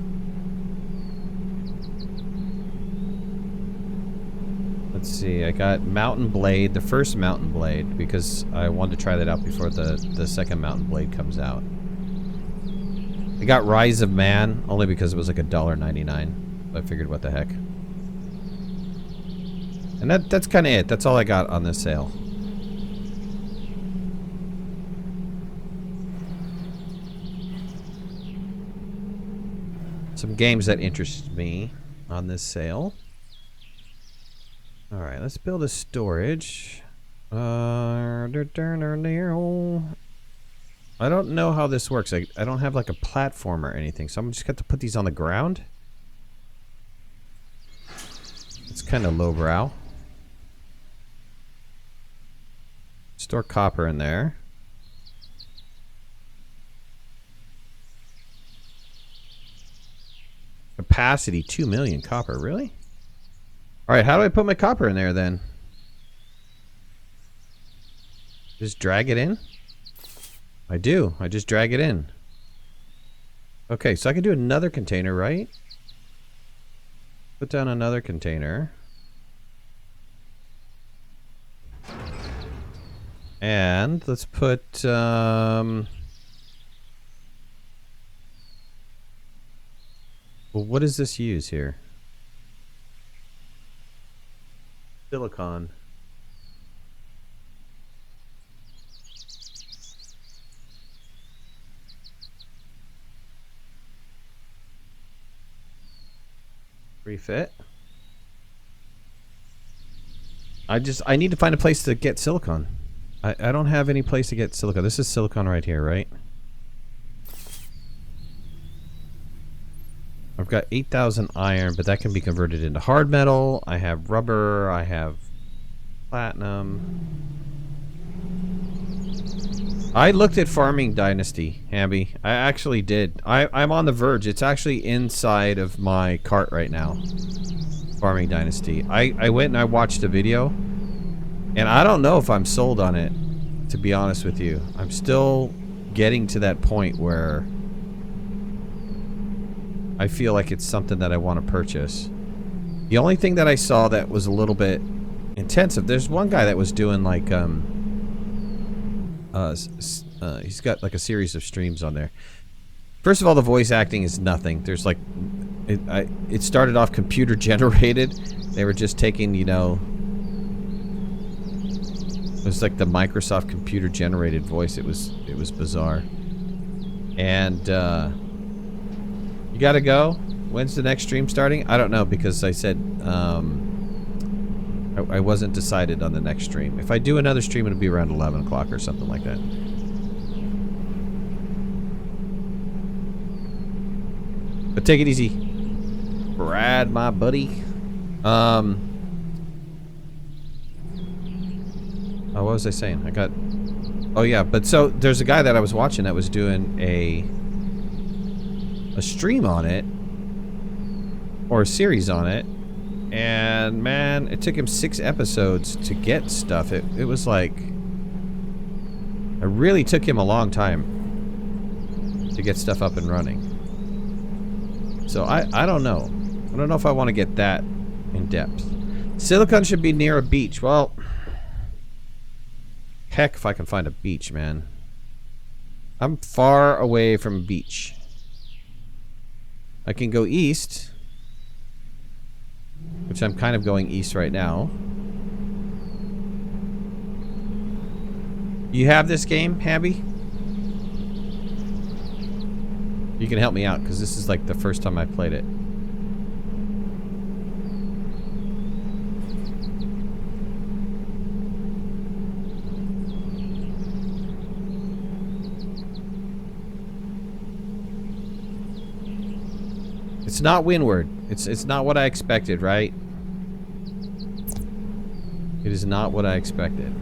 Let's see, I got Mountain Blade, the first Mountain Blade, because I wanted to try that out before the second Mountain Blade comes out. I got Rise of Man, only because it was like $1.99. I figured, what the heck. And that's kind of it. That's all I got on this sale. Some games that interest me on this sale. Alright, let's build a storage. I don't know how this works. I don't have like a platform or anything, so I'm just got to put these on the ground. It's kind of lowbrow. Store copper in there. Capacity 2 million copper, really? Alright, how do I put my copper in there then? Just drag it in? I do. I just drag it in. Okay, so I can do another container, right? Put down another container. And let's put, well, what does this use here? Silicon. Refit. I need to find a place to get silicon. I don't have any place to get silicon. This is silicon right here, right? I've got 8,000 iron, but that can be converted into hard metal. I have rubber. I have platinum. I looked at Farming Dynasty, Hamby. I actually did. I'm on the verge. It's actually inside of my cart right now. Farming Dynasty. I went and I watched a video. And I don't know if I'm sold on it, to be honest with you. I'm still getting to that point where I feel like it's something that I want to purchase. The only thing that I saw that was a little bit intensive, there's one guy that was doing like, he's got like a series of streams on there. First of all, the voice acting is nothing. There's like, it started off computer generated. They were just taking, you know, it was like the Microsoft computer generated voice. It was bizarre. And you gotta go. When's the next stream starting? I don't know, because I said I wasn't decided on the next stream. If I do another stream, it'll be around 11 o'clock or something like that. But take it easy, Brad, my buddy. Oh, what was I saying? I got... Oh, yeah. But so, there's a guy that I was watching that was doing a stream on it. Or a series on it. And, man, it took him 6 episodes to get stuff. It was like... It really took him a long time to get stuff up and running. So, I don't know. I don't know if I want to get that in depth. Silicon should be near a beach. Well... Heck if I can find a beach, man. I'm far away from a beach. I can go east, which I'm kind of going east right now. You have this game, Habby? You can help me out, because this is like the first time I played it. It's not windward. It's not what I expected, right? It is not what I expected.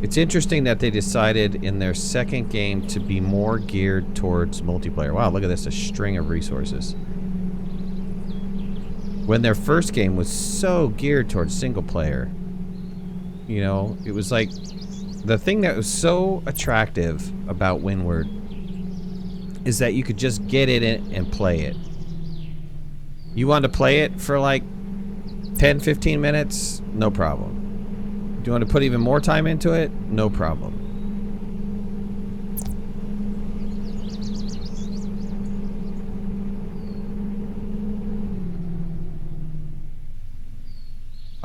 It's interesting that they decided in their second game to be more geared towards multiplayer. Wow, look at this, a string of resources. When their first game was so geared towards single player. You know, it was like the thing that was so attractive about Windward is that you could just get in it and play it. You wanted to play it for like 10-15 minutes? No problem. Do you want to put even more time into it? No problem.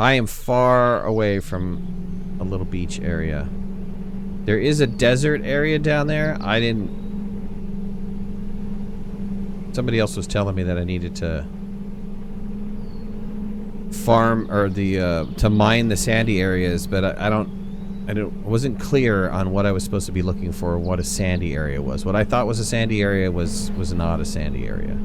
I am far away from a little beach area. There is a desert area down there. I didn't... Somebody else was telling me that I needed to farm, or to mine the sandy areas, but I wasn't clear on what I was supposed to be looking for, what a sandy area was. What I thought was a sandy area was not a sandy area.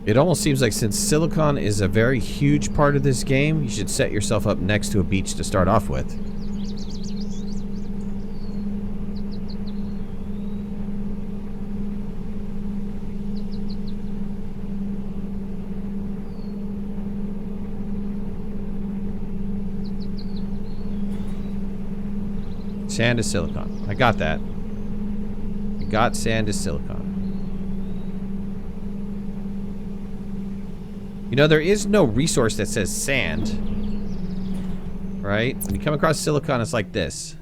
It almost seems like since silicon is a very huge part of this game, you should set yourself up next to a beach to start off with. Sand to silicon. I got that. I got sand to silicon. You know, there is no resource that says sand. Right? When you come across silicon, it's like this.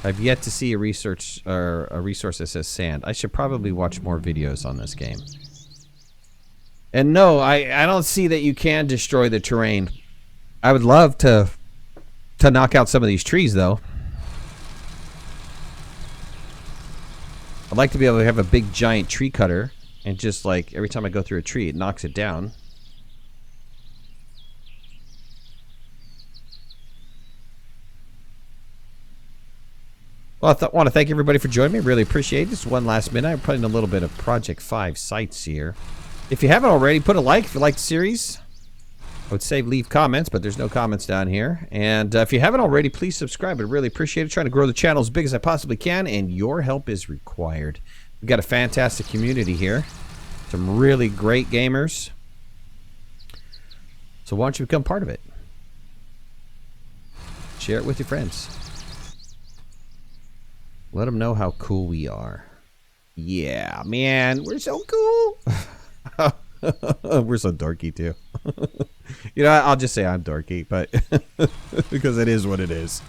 I've yet to see a resource that says sand. I should probably watch more videos on this game. And no, I don't see that you can destroy the terrain. I would love to knock out some of these trees, though. I'd like to be able to have a big giant tree cutter and just like every time I go through a tree, it knocks it down. Well, I want to thank everybody for joining me. Really appreciate it. This is OneLastMidnight. I'm putting a little bit of Project 5 Sightseer. If you haven't already, put a like if you like the series. I would say leave comments, but there's no comments down here. And if you haven't already, please subscribe. I'd really appreciate it. Trying to grow the channel as big as I possibly can, and your help is required. We've got a fantastic community here. Some really great gamers. So why don't you become part of it? Share it with your friends. Let them know how cool we are. Yeah, man, we're so cool. We're so dorky too. You know, I'll just say I'm dorky, but because it is what it is.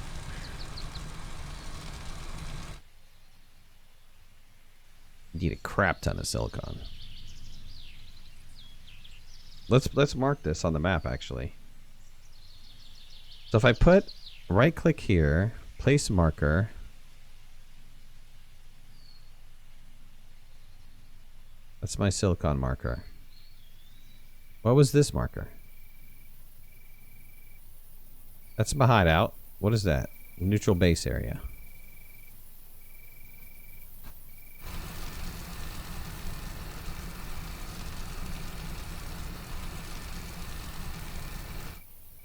Need a crap ton of silicon. Let's mark this on the map actually. So if I put right click here, place marker. That's my silicon marker. What was this marker? That's my hideout. What is that? Neutral base area.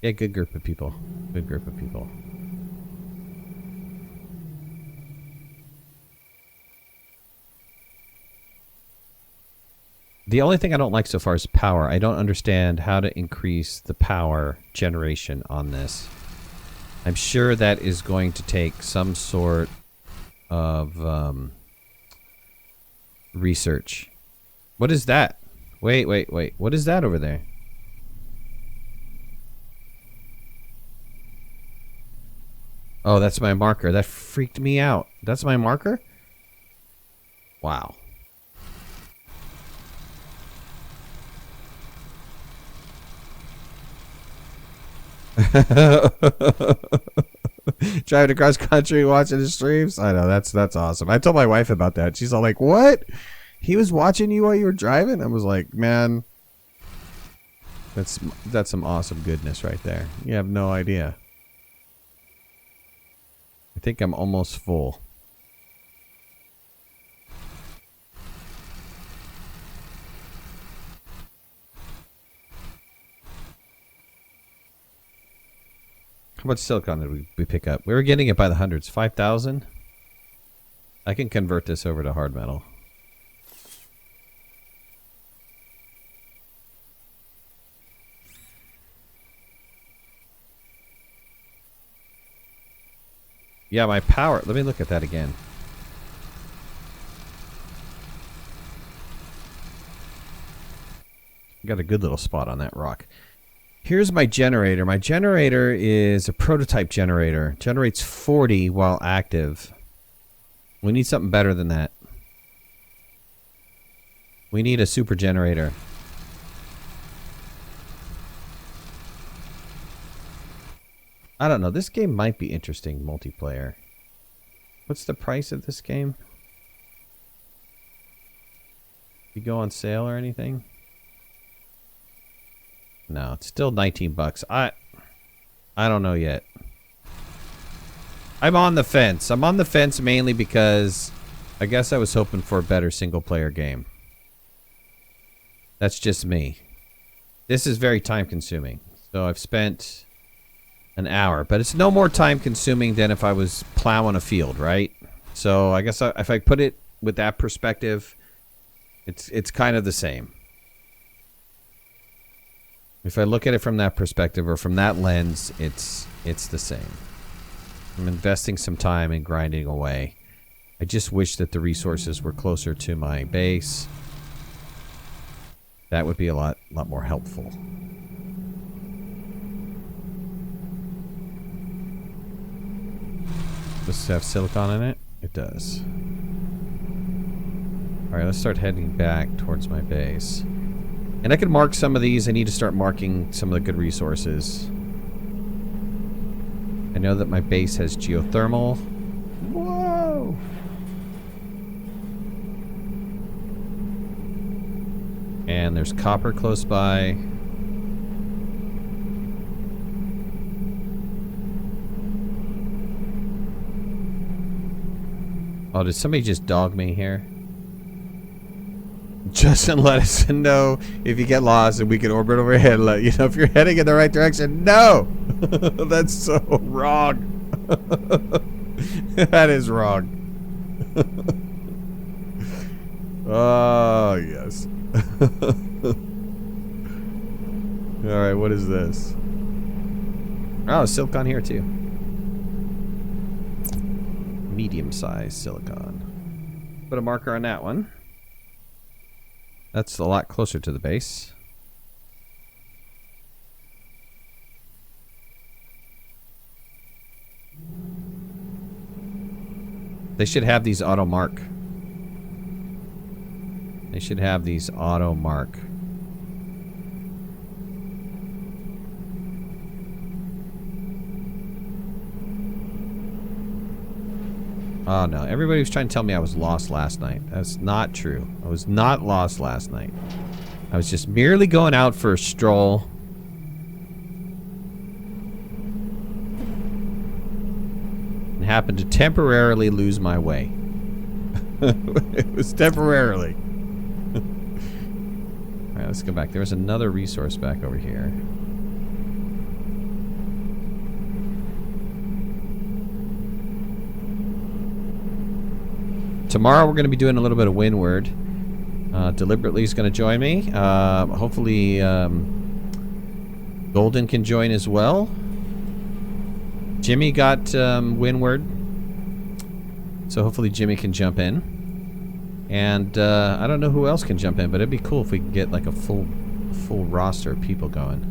Yeah, good group of people. Good group of people. The only thing I don't like so far is power. I don't understand how to increase the power generation on this. I'm sure that is going to take some sort of research. What is that? Wait. What is that over there? Oh, that's my marker. That freaked me out. That's my marker? Wow. Driving across country, watching the streams. I know, that's awesome. I told my wife about that. She's all like, "What? He was watching you while you were driving?" I was like, "Man, that's some awesome goodness right there. You have no idea." I think I'm almost full. How much silicon did we pick up? We were getting it by the hundreds. 5,000? I can convert this over to hard metal. Yeah, my power. Let me look at that again. Got a good little spot on that rock. Here's my generator. My generator is a prototype generator. Generates 40 while active. We need something better than that. We need a super generator. I don't know. This game might be interesting multiplayer. What's the price of this game? You go on sale or anything? No, it's still 19 bucks. I don't know yet. I'm on the fence. I'm on the fence mainly because I guess I was hoping for a better single player game. That's just me. This is very time consuming. So I've spent an hour, but it's no more time consuming than if I was plowing a field, right? So I guess if I put it with that perspective, it's kind of the same. If I look at it from that perspective or from that lens, it's the same. I'm investing some time in grinding away. I just wish that the resources were closer to my base. That would be a lot more helpful. Does this have silicon in it? It does. Alright, let's start heading back towards my base. And I can mark some of these. I need to start marking some of the good resources. I know that my base has geothermal. Whoa! And there's copper close by. Oh, did somebody just dog me here? Justin, let us know if you get lost and we can orbit overhead and let you know if you're heading in the right direction. No! That's so wrong. That is wrong. Oh, yes. Alright, what is this? Oh, silicon here too. Medium-sized silicon. Put a marker on that one. That's a lot closer to the base. They should have these auto mark. They should have these auto mark. Oh no, everybody was trying to tell me I was lost last night. That's not true. I was not lost last night. I was just merely going out for a stroll. And happened to temporarily lose my way. It was temporarily. Alright, let's go back. There was another resource back over here. Tomorrow we're going to be doing a little bit of Windward. Deliberately is going to join me. Hopefully Golden can join as well. Jimmy got Windward. So hopefully Jimmy can jump in. And I don't know who else can jump in, but it'd be cool if we could get like a full roster of people going.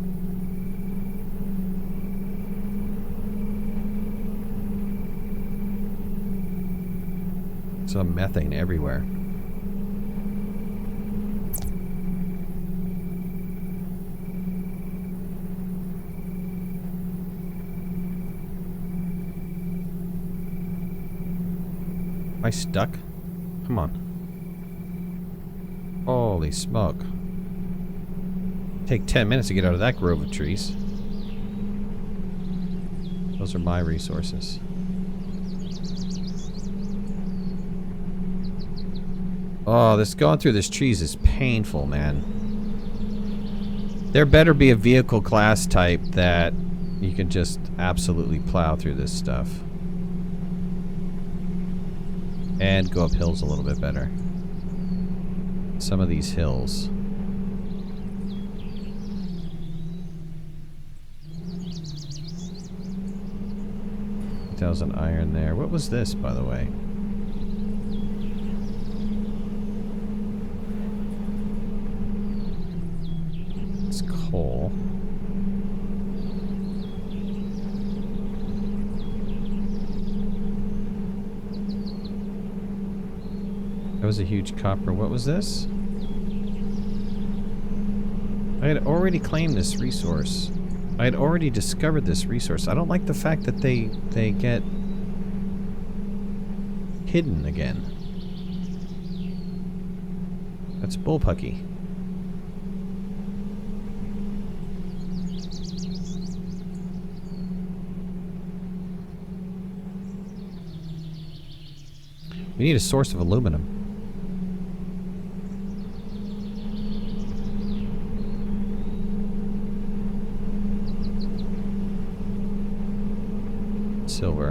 Some methane everywhere. Am I stuck? Come on. Holy smoke. Take 10 minutes to get out of that grove of trees. Those are my resources. Oh, this going through this trees is painful, man. There better be a vehicle class type that you can just absolutely plow through this stuff. And go up hills a little bit better. Some of these hills. That was an iron there. What was this, by the way? It's coal. was a huge copper. What was this? I had already claimed this resource. I had already discovered this resource. I don't like the fact that they get hidden again. That's bullpucky. We need a source of aluminum. Silver.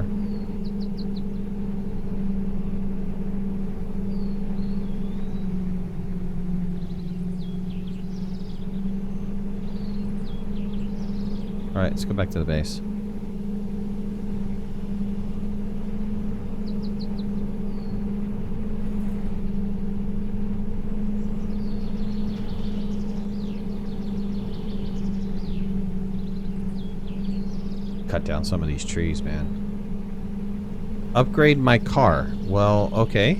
Alright, let's go back to the base. Cut down some of these trees, man. Upgrade my car. Well, okay.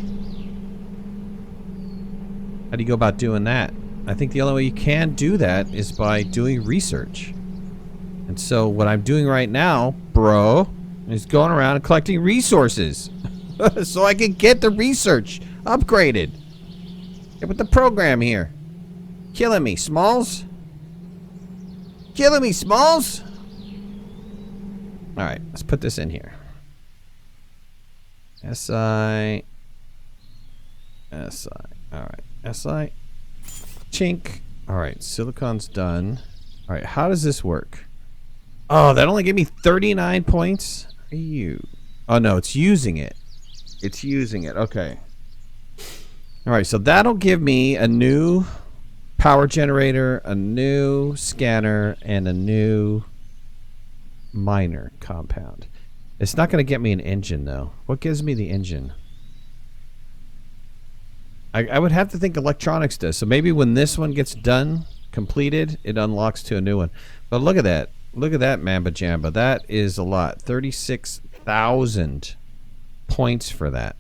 How do you go about doing that? I think the only way you can do that is by doing research. And so what I'm doing right now, bro, is going around and collecting resources. So I can get the research upgraded. Get with the program here. Killing me, Smalls. Killing me, Smalls. Alright, let's put this in here. SI. Alright, SI. Chink. Alright, silicon's done. Alright, how does this work? Oh, that only gave me 39 points? Are you? Oh, no, it's using it. It's using it. Okay. Alright, so that'll give me a new power generator, a new scanner, and a new miner compound. It's not going to get me an engine, though. What gives me the engine? I would have to think electronics does. So maybe when this one gets done, completed, it unlocks to a new one. But look at that. Look at that Mamba Jamba. That is a lot. 36,000 points for that.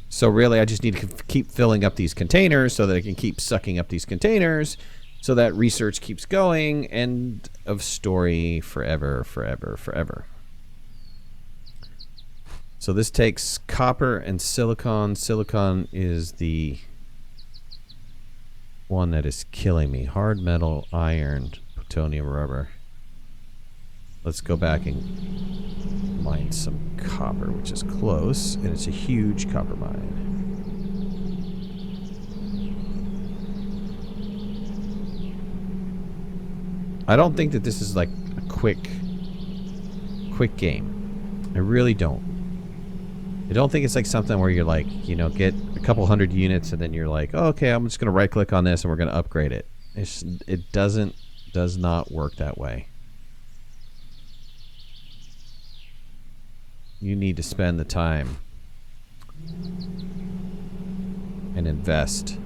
So really, I just need to keep filling up these containers so that I can keep sucking up these containers so that research keeps going. End of story forever, forever, forever. So this takes copper and silicon. Silicon is the one that is killing me. Hard metal, iron, plutonium, rubber. Let's go back and mine some copper, which is close, and it's a huge copper mine. I don't think that this is like a quick game. I really don't. I don't think it's like something where you're like, you know, get a couple hundred units and then you're like, oh, okay, I'm just going to right click on this and we're going to upgrade it. It does not work that way. You need to spend the time and invest.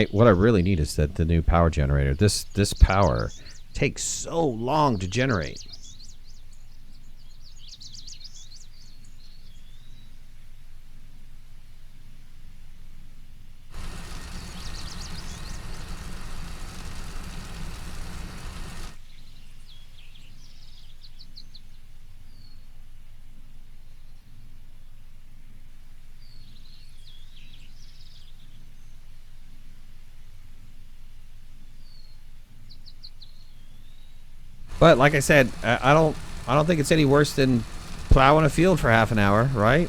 What I really need is that the new power generator. This power takes so long to generate. But like I said, I don't think it's any worse than plowing a field for half an hour, right?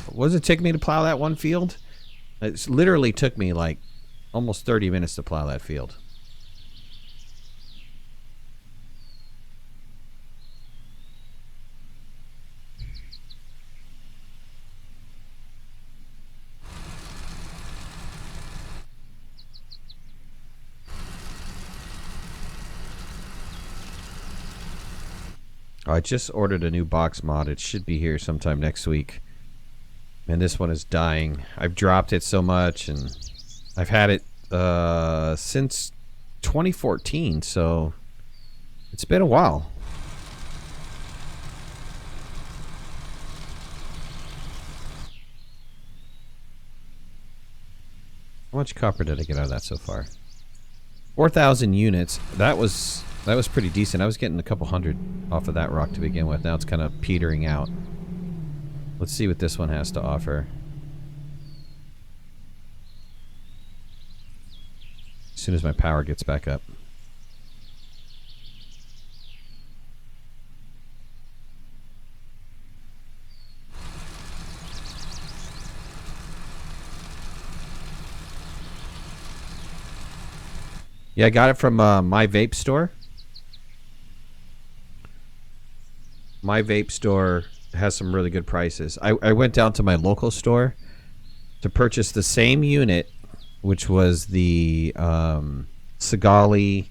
What does it take me to plow that one field? It literally took me like almost 30 minutes to plow that field. I just ordered a new box mod. It should be here sometime next week. And this one is dying. I've dropped it so much, and I've had it since 2014, so it's been a while. How much copper did I get out of that so far? 4,000 units. That was pretty decent. I was getting a couple hundred off of that rock to begin with. Now it's kind of petering out. Let's see what this one has to offer. As soon as my power gets back up. Yeah, I got it from my vape store. My vape store has some really good prices. I went down to my local store to purchase the same unit, which was the Sigali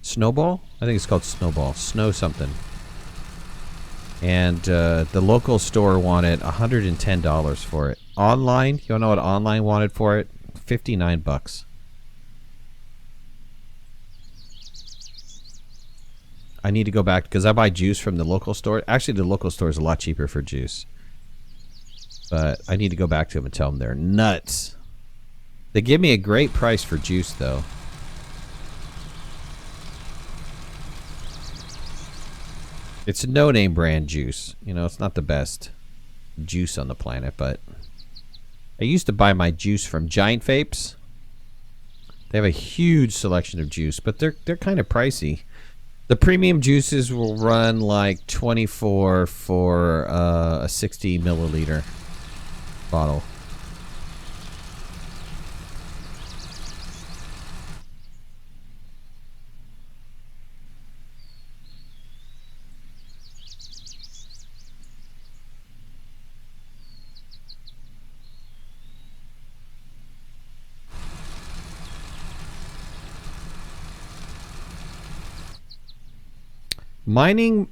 Snowball? I think it's called Snowball. Snow something. And the local store wanted $110 for it. Online, you don't know what online wanted for it? $59. I need to go back because I buy juice from the local store. Actually, the local store is a lot cheaper for juice. But I need to go back to them and tell them they're nuts. They give me a great price for juice, though. It's a no-name brand juice. You know, it's not the best juice on the planet, but I used to buy my juice from Giant Vapes. They have a huge selection of juice, but they're kind of pricey. The premium juices will run like $24 for a 60 milliliter bottle. Manually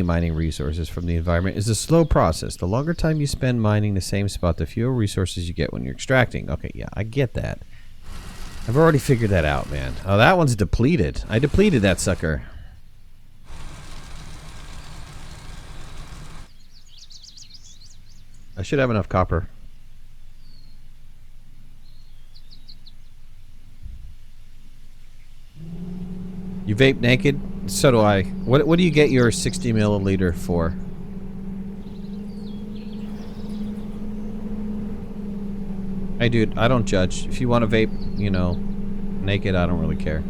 mining resources from the environment is a slow process. The longer time you spend mining the same spot, the fewer resources you get when you're extracting. Okay, yeah, I get that. I've already figured that out, man. Oh, that one's depleted. I depleted that sucker. I should have enough copper. You vape naked? So do I. What do you get your 60 milliliter for? Hey dude, I don't judge. If you want to vape, you know, naked, I don't really care.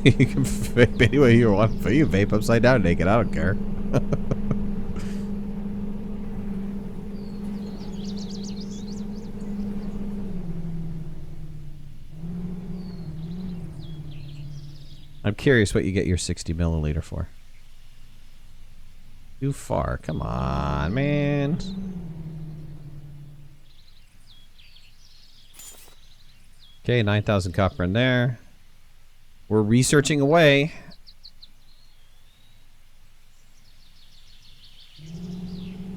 You can vape any way you want. You vape upside down naked, I don't care. I'm curious what you get your 60 milliliter for. Too far. Come on, man. Okay, 9,000 copper in there. We're researching away.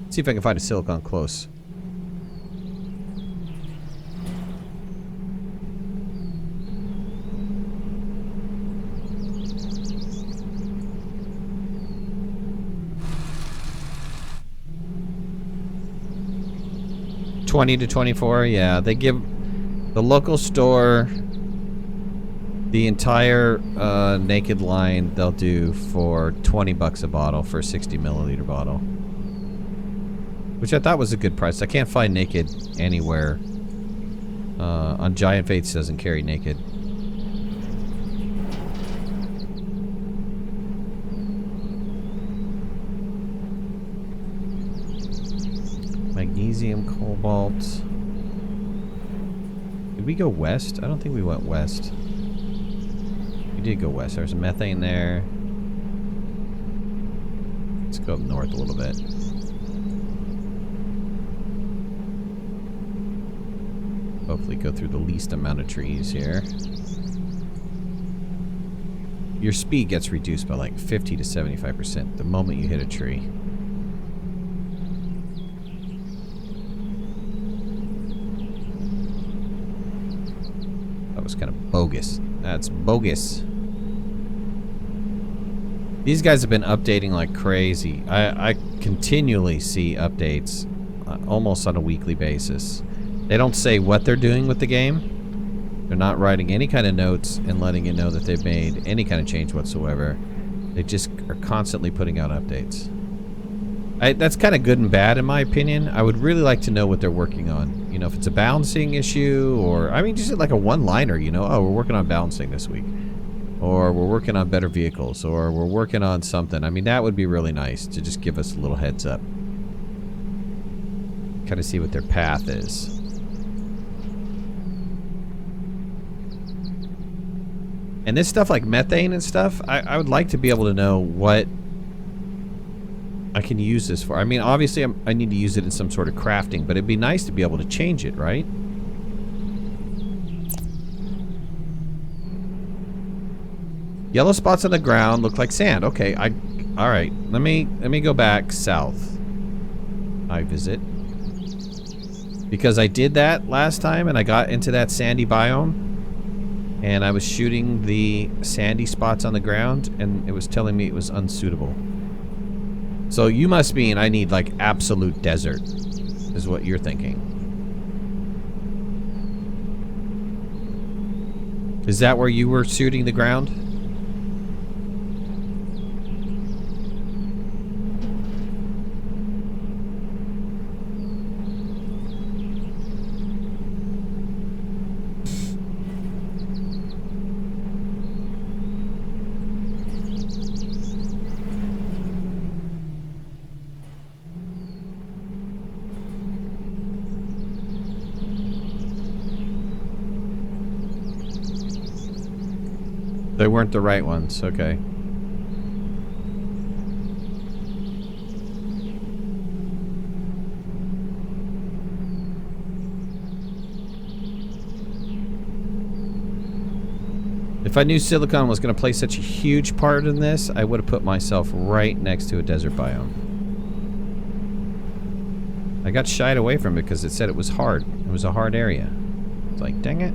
Let's see if I can find a silicon close. $20 to $24, yeah. They give the local store the entire naked line. They'll do for $20 a bottle for a 60 milliliter bottle, which I thought was a good price. I can't find naked anywhere. On Giant Fates doesn't carry naked. Magnesium, cobalt. Did we go west? I don't think we went west. We did go west. There's methane there. Let's go up north a little bit. Hopefully go through the least amount of trees here. your speed gets reduced by like 50 to 75% the moment you hit a tree. That was kind of bogus. That's bogus. These guys have been updating like crazy. I continually see updates almost on a weekly basis. They don't say what they're doing with the game. They're not writing any kind of notes and letting you know that they've made any kind of change whatsoever. They just are constantly putting out updates. That's kind of good and bad in my opinion. I would really like to know what they're working on. You know, if it's a balancing issue or, I mean, just like a one-liner, you know, oh, we're working on balancing this week. Or we're working on better vehicles, or we're working on something. I mean, that would be really nice to just give us a little heads up. Kind of see what their path is. And this stuff like methane and stuff, I would like to be able to know what I can use this for. I mean, obviously I need to use it in some sort of crafting, but it'd be nice to be able to change it, right? Yellow spots on the ground look like sand. Okay, all right. Let me go back south. I visit. Because I did that last time and I got into that sandy biome and I was shooting the sandy spots on the ground and it was telling me it was unsuitable. So you must mean I need like absolute desert is what you're thinking. Is that where you were shooting the ground? They weren't the right ones, okay. If I knew silicon was going to play such a huge part in this, I would have put myself right next to a desert biome. I got shied away from it because it said it was hard. It was a hard area. It's like, dang it.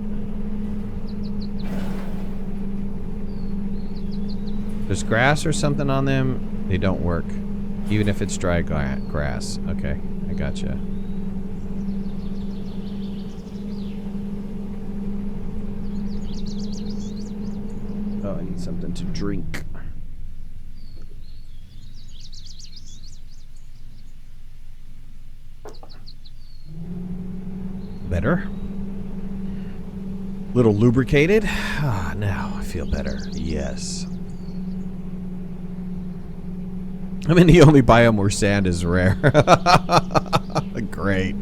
There's grass or something on them, they don't work. Even if it's dry grass. Okay, I gotcha. Oh, I need something to drink. Better. Little lubricated. Ah, now I feel better. Yes. I'm in the only biome where sand is rare. Great.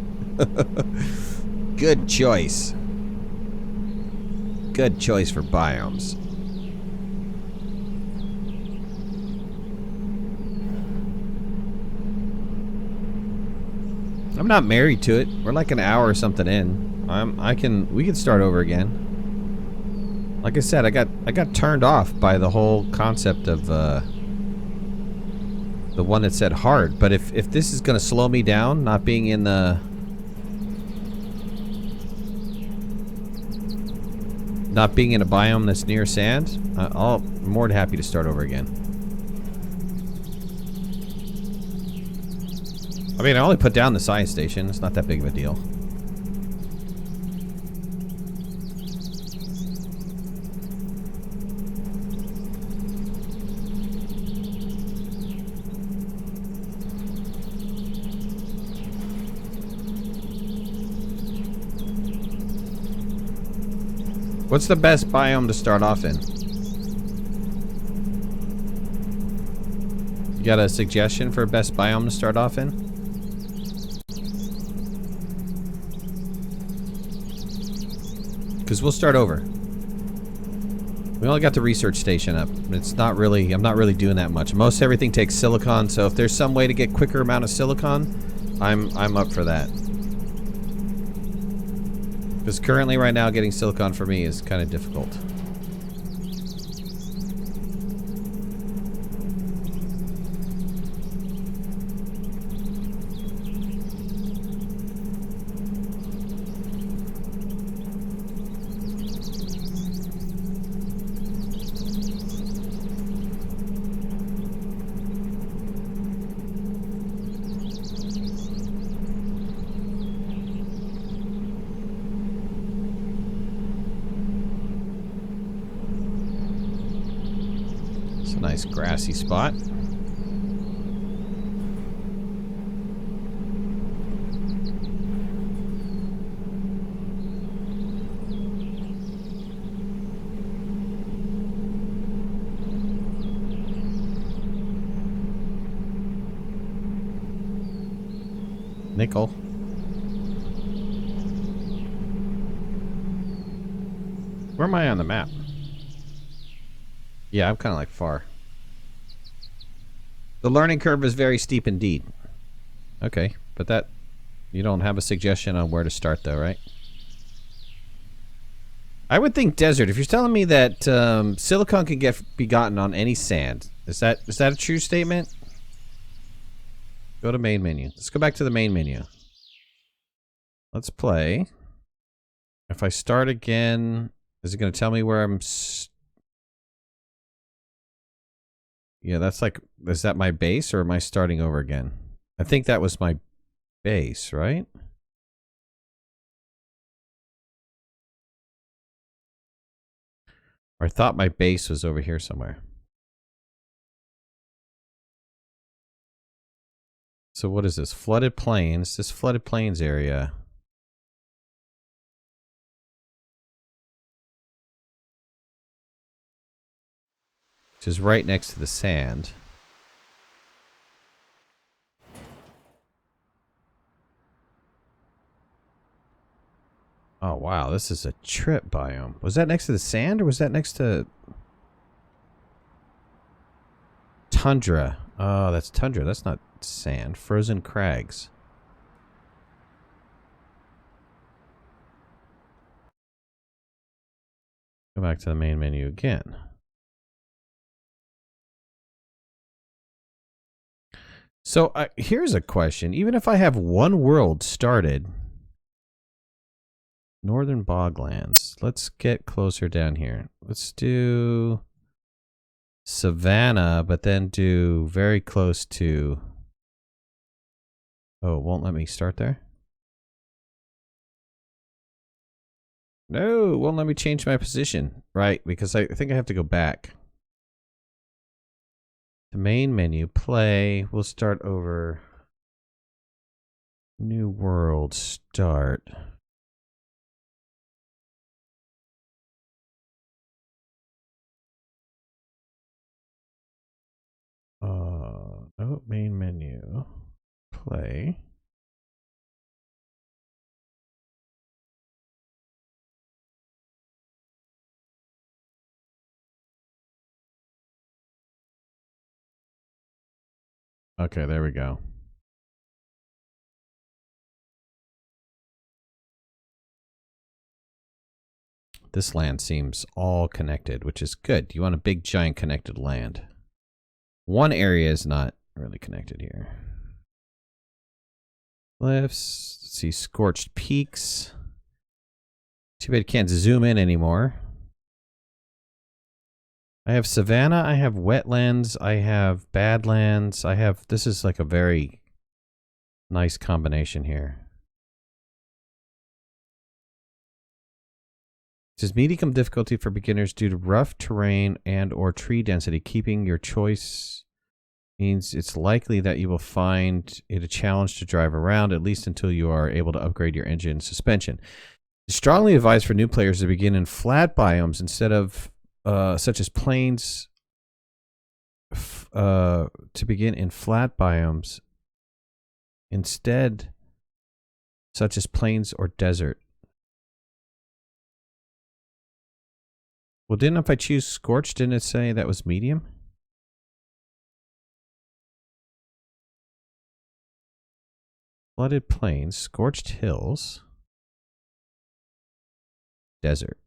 Good choice. Good choice for biomes. I'm not married to it. We're like an hour or something in. We can start over again. Like I said, I got turned off by the whole concept of the one that said hard, but if this is gonna slow me down, not being in a biome that's near sand, I'm more than happy to start over again. I mean, I only put down the science station. It's not that big of a deal. What's the best biome to start off in? You got a suggestion for a best biome to start off in? Because we'll start over. We only got the research station up. It's not really, I'm not really doing that much. Most everything takes silicon, so if there's some way to get quicker amount of silicon, I'm up for that. Because currently right now getting silicon for me is kind of difficult. Nice grassy spot. Nickel. Where am I on the map? Yeah, I'm kind of like far. The learning curve is very steep indeed. Okay, but that... You don't have a suggestion on where to start though, right? I would think desert. If you're telling me that silicon can be gotten on any sand, is that a true statement? Go to main menu. Let's go back to the main menu. Let's play. If I start again, is it going to tell me where I'm... Yeah, that's like... Is that my base or am I starting over again? I think that was my base, right? Or I thought my base was over here somewhere. So what is this? Flooded plains. This flooded plains area. Which is right next to the sand. Oh wow, this is a trip biome. Was that next to the sand or was that next to... Tundra. Oh, that's tundra. That's not sand. Frozen crags. Go back to the main menu again. So here's a question. Even if I have one world started... Northern boglands. Let's get closer down here. Let's do... Savannah, but then do very close to... Oh, it won't let me start there? No, it won't let me change my position. Right, because I think I have to go back. The main menu, play. We'll start over. New world, start. No, main menu. Play. Okay, there we go. This land seems all connected, which is good. You want a big, giant connected land. One area is not really connected here. Cliffs. Let's see, scorched peaks. Too bad you can't zoom in anymore. I have savanna, I have wetlands, I have badlands, I have... This is like a very nice combination here. It says medium difficulty for beginners due to rough terrain and or tree density. Keeping your choice means it's likely that you will find it a challenge to drive around, at least until you are able to upgrade your engine suspension. It's strongly advised for new players to begin in flat biomes instead of such as plains, to begin in flat biomes instead, such as plains or desert. Well, didn't if I choose scorched, didn't it say that was medium? Flooded plains, scorched hills, desert.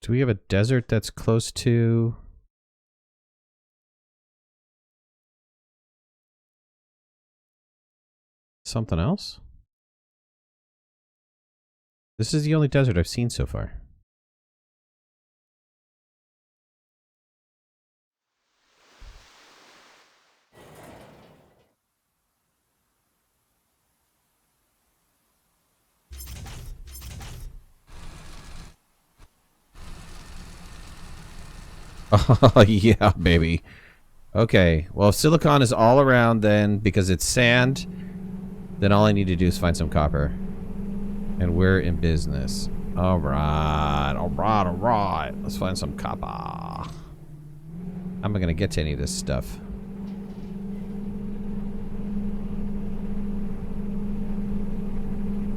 Do we have a desert that's close to... something else? This is the only desert I've seen so far. Oh, yeah, baby. Okay, well, if silicon is all around then, because it's sand, then all I need to do is find some copper. And we're in business. Alright, alright, alright. Let's find some copper. How am I going to get to any of this stuff?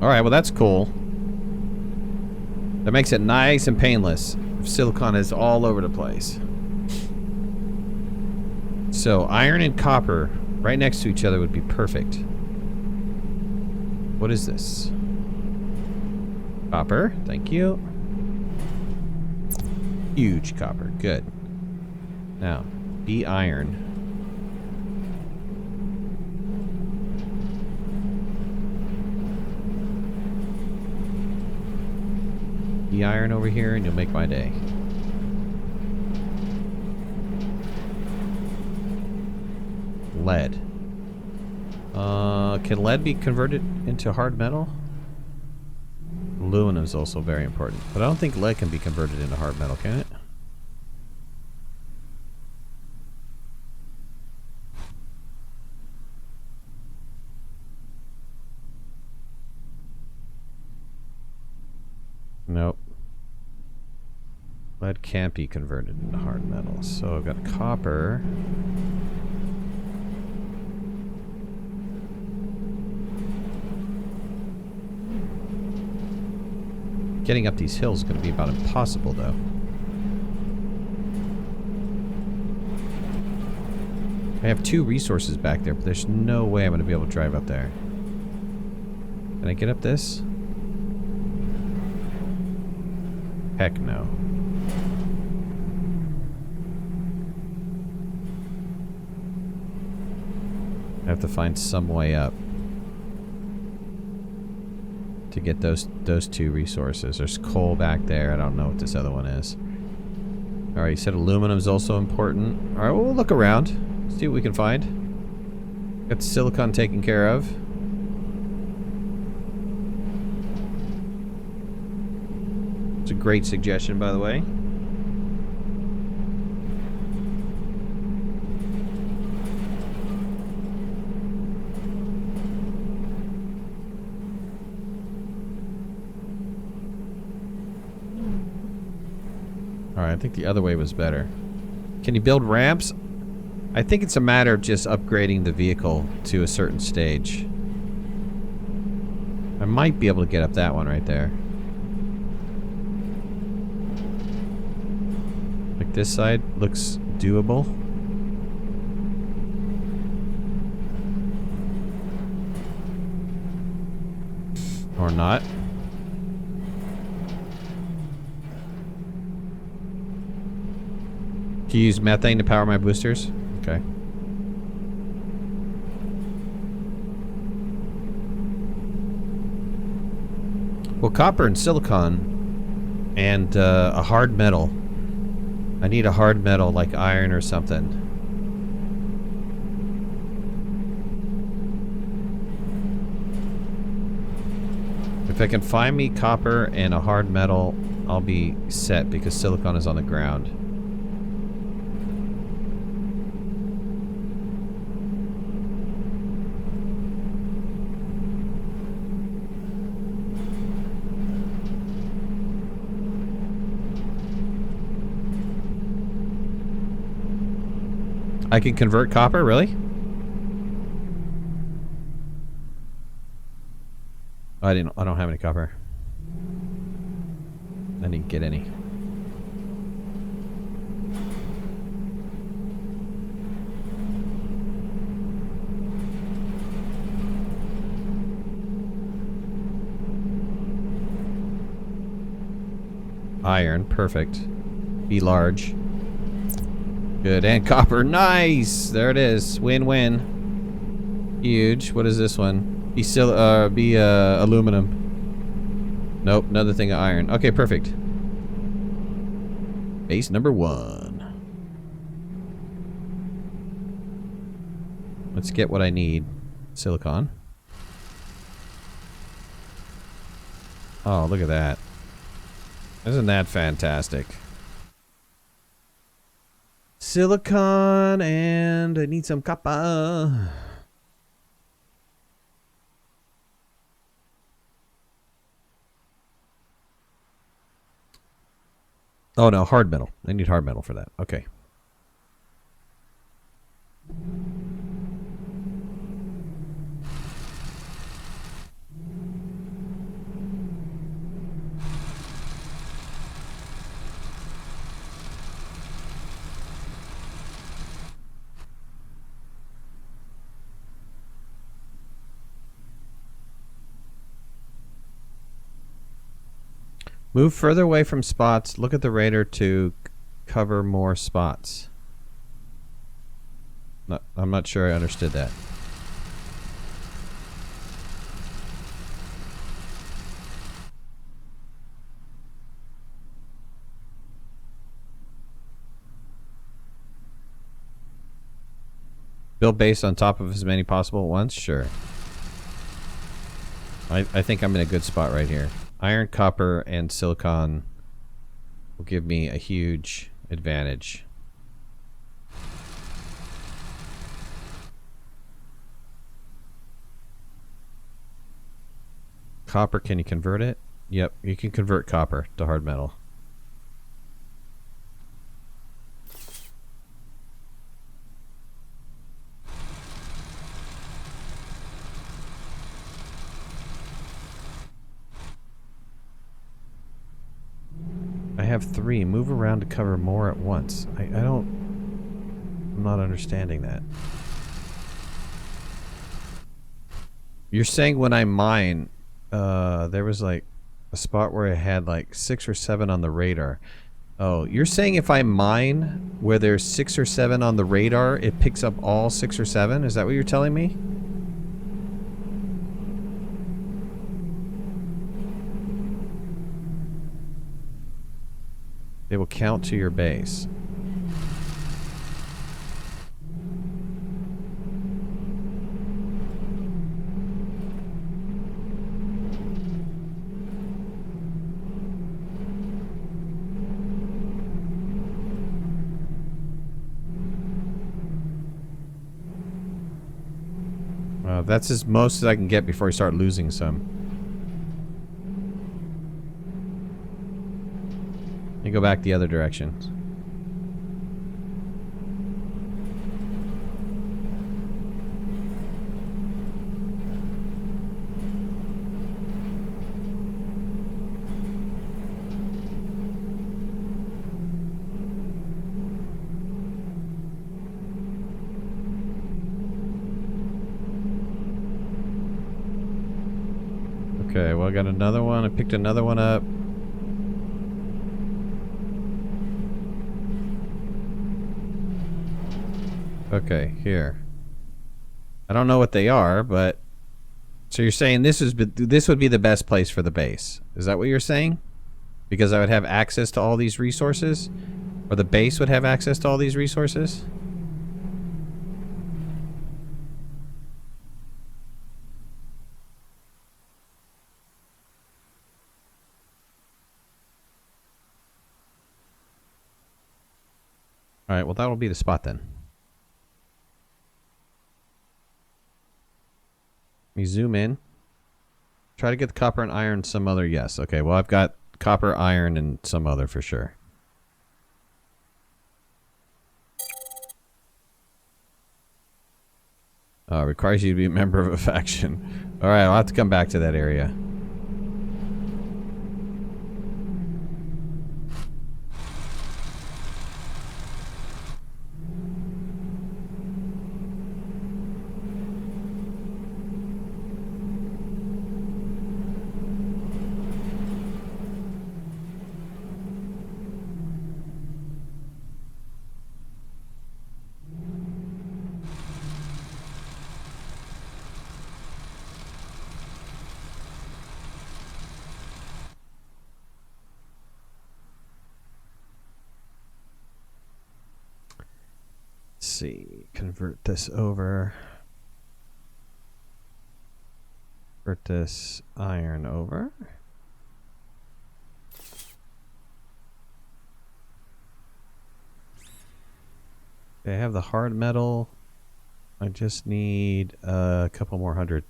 Alright, well that's cool. That makes it nice and painless. If silicon is all over the place. So, iron and copper right next to each other would be perfect. What is this? Copper, thank you. Huge copper, good. Now, be iron. Be iron over here and you'll make my day. Lead. Can lead be converted into hard metal? Aluminum is also very important. But I don't think lead can be converted into hard metal, can it? Nope. Lead can't be converted into hard metal. So I've got copper. Getting up these hills is going to be about impossible, though. I have 2 resources back there, but there's no way I'm going to be able to drive up there. Can I get up this? Heck no. I have to find some way up to get those 2 resources. There's coal back there. I don't know what this other one is. Alright, you said aluminum is also important. Alright, well, we'll look around. See what we can find. Got the silicon taken care of. It's a great suggestion, by the way. Alright, I think the other way was better. Can you build ramps? I think it's a matter of just upgrading the vehicle to a certain stage. I might be able to get up that one right there. Like this side looks doable. Or not. Can you use methane to power my boosters? Okay. Well, copper and silicon and a hard metal. I need a hard metal like iron or something. If I can find me copper and a hard metal, I'll be set because silicon is on the ground. I can convert copper, really? I don't have any copper. I didn't get any. Iron, perfect. Be large. Good, and copper, nice! There it is, win-win. Huge. What is this one? Be aluminum. Nope, another thing of iron. Okay, perfect. Base number 1. Let's get what I need. Silicon. Oh, look at that. Isn't that fantastic? silicon and I need some copper. Oh no, hard metal. I need hard metal for that. Okay. Move further away from spots. Look at the radar to cover more spots. No, I'm not sure I understood that. Build base on top of as many possible at once? Sure. I think I'm in a good spot right here. Iron, copper, and silicon will give me a huge advantage. Copper, can you convert it? Yep, you can convert copper to hard metal. I have 3. Move around to cover more at once. I'm not understanding that. You're saying when I mine, there was like a spot where I had like 6 or 7 on the radar. Oh, you're saying if I mine where there's 6 or 7 on the radar, it picks up all 6 or 7? Is that what you're telling me? They will count to your base. That's as most as I can get before I start losing some. Let me go back the other direction. Okay, well I got another one. I picked another one up. Okay, here. I don't know what they are, but so you're saying this would be the best place for the base. Is that what you're saying? Because I would have access to all these resources? Or the base would have access to all these resources? Alright, well that'll be the spot then. Let me zoom in. Try to get the copper and iron some other. Yes. Okay, well I've got copper, iron, and some other for sure. Requires you to be a member of a faction. Alright, I'll have to come back to that area. See, convert this over. Convert this iron over. I have the hard metal. I just need a couple more hundred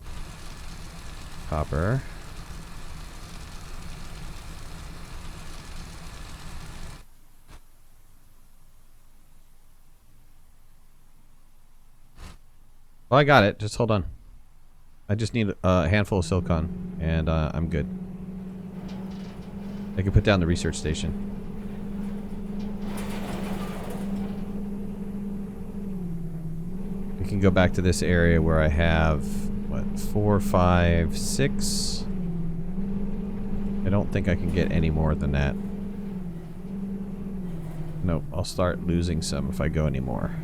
copper. Oh, I got it. Just hold on. I just need a handful of silicon, and I'm good. I can put down the research station. We can go back to this area where I have, what, 4, 5, 6? I don't think I can get any more than that. Nope, I'll start losing some if I go any more.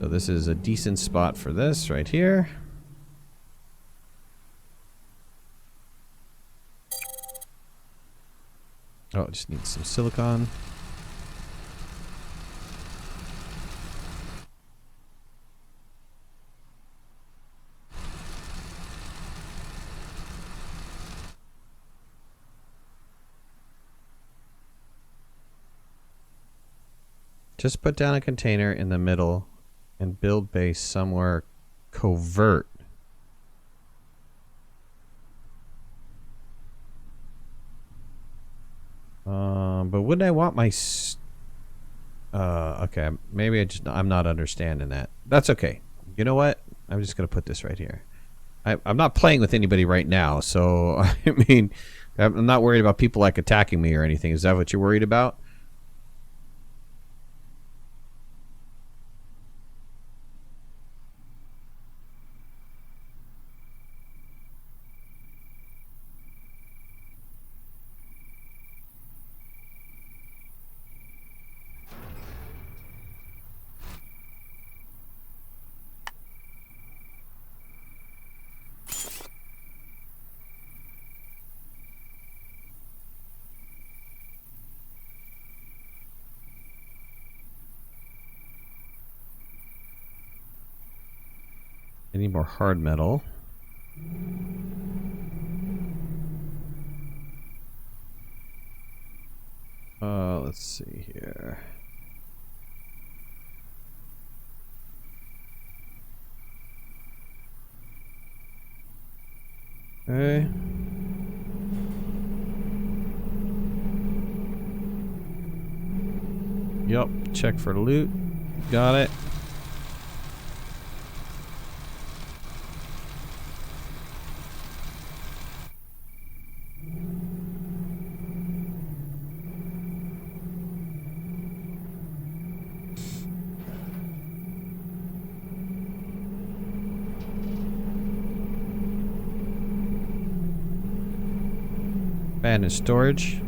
So this is a decent spot for this right here. Oh, it just needs some silicon. Just put down a container in the middle and build base somewhere covert. But wouldn't I want my... okay, maybe I'm not understanding that. That's okay. You know what? I'm just going to put this right here. I'm not playing with anybody right now, so, I mean, I'm not worried about people, like, attacking me or anything. Is that what you're worried about? I need more hard metal. Let's see here. Okay. Yup, check for loot. Got it. Abandoned storage.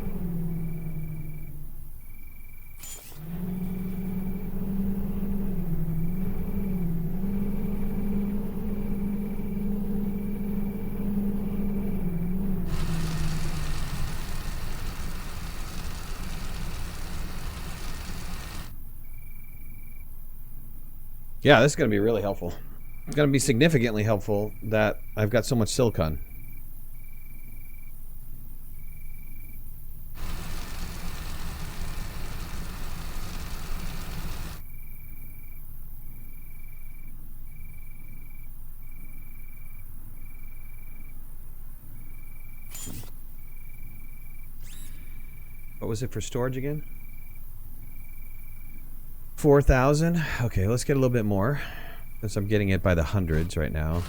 Yeah, this is going to be really helpful. It's going to be significantly helpful that I've got so much silicon. What was it for storage again? 4,000. Okay, let's get a little bit more, since I'm getting it by the hundreds right now.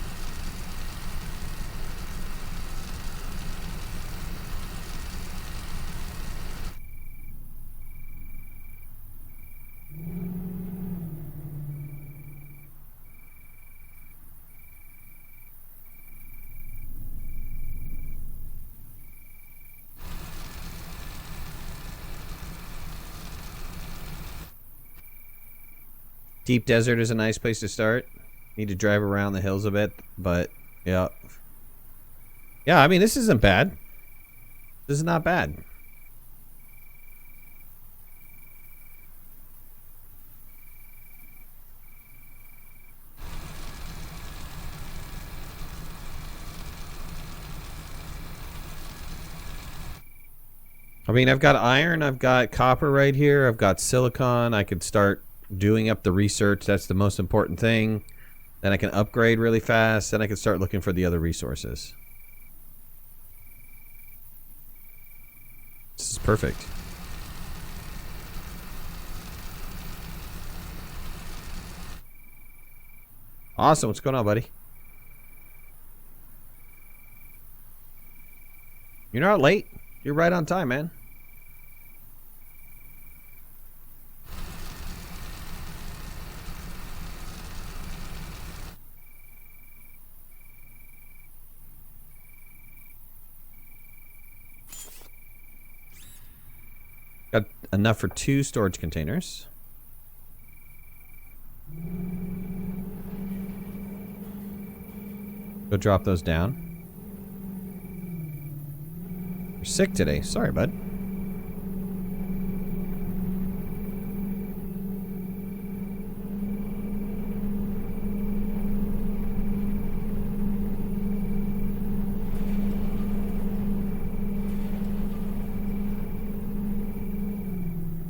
Deep desert is a nice place to start. Need to drive around the hills a bit, but yeah. Yeah, I mean, this isn't bad. This is not bad. I mean, I've got iron, I've got copper right here, I've got silicon. I could start doing up the research. That's the most important thing. Then I can upgrade really fast. Then I can start looking for the other resources. This is perfect. Awesome. What's going on, buddy? You're not late. You're right on time, man. Got enough for 2 storage containers. Go drop those down. You're sick today. Sorry, bud.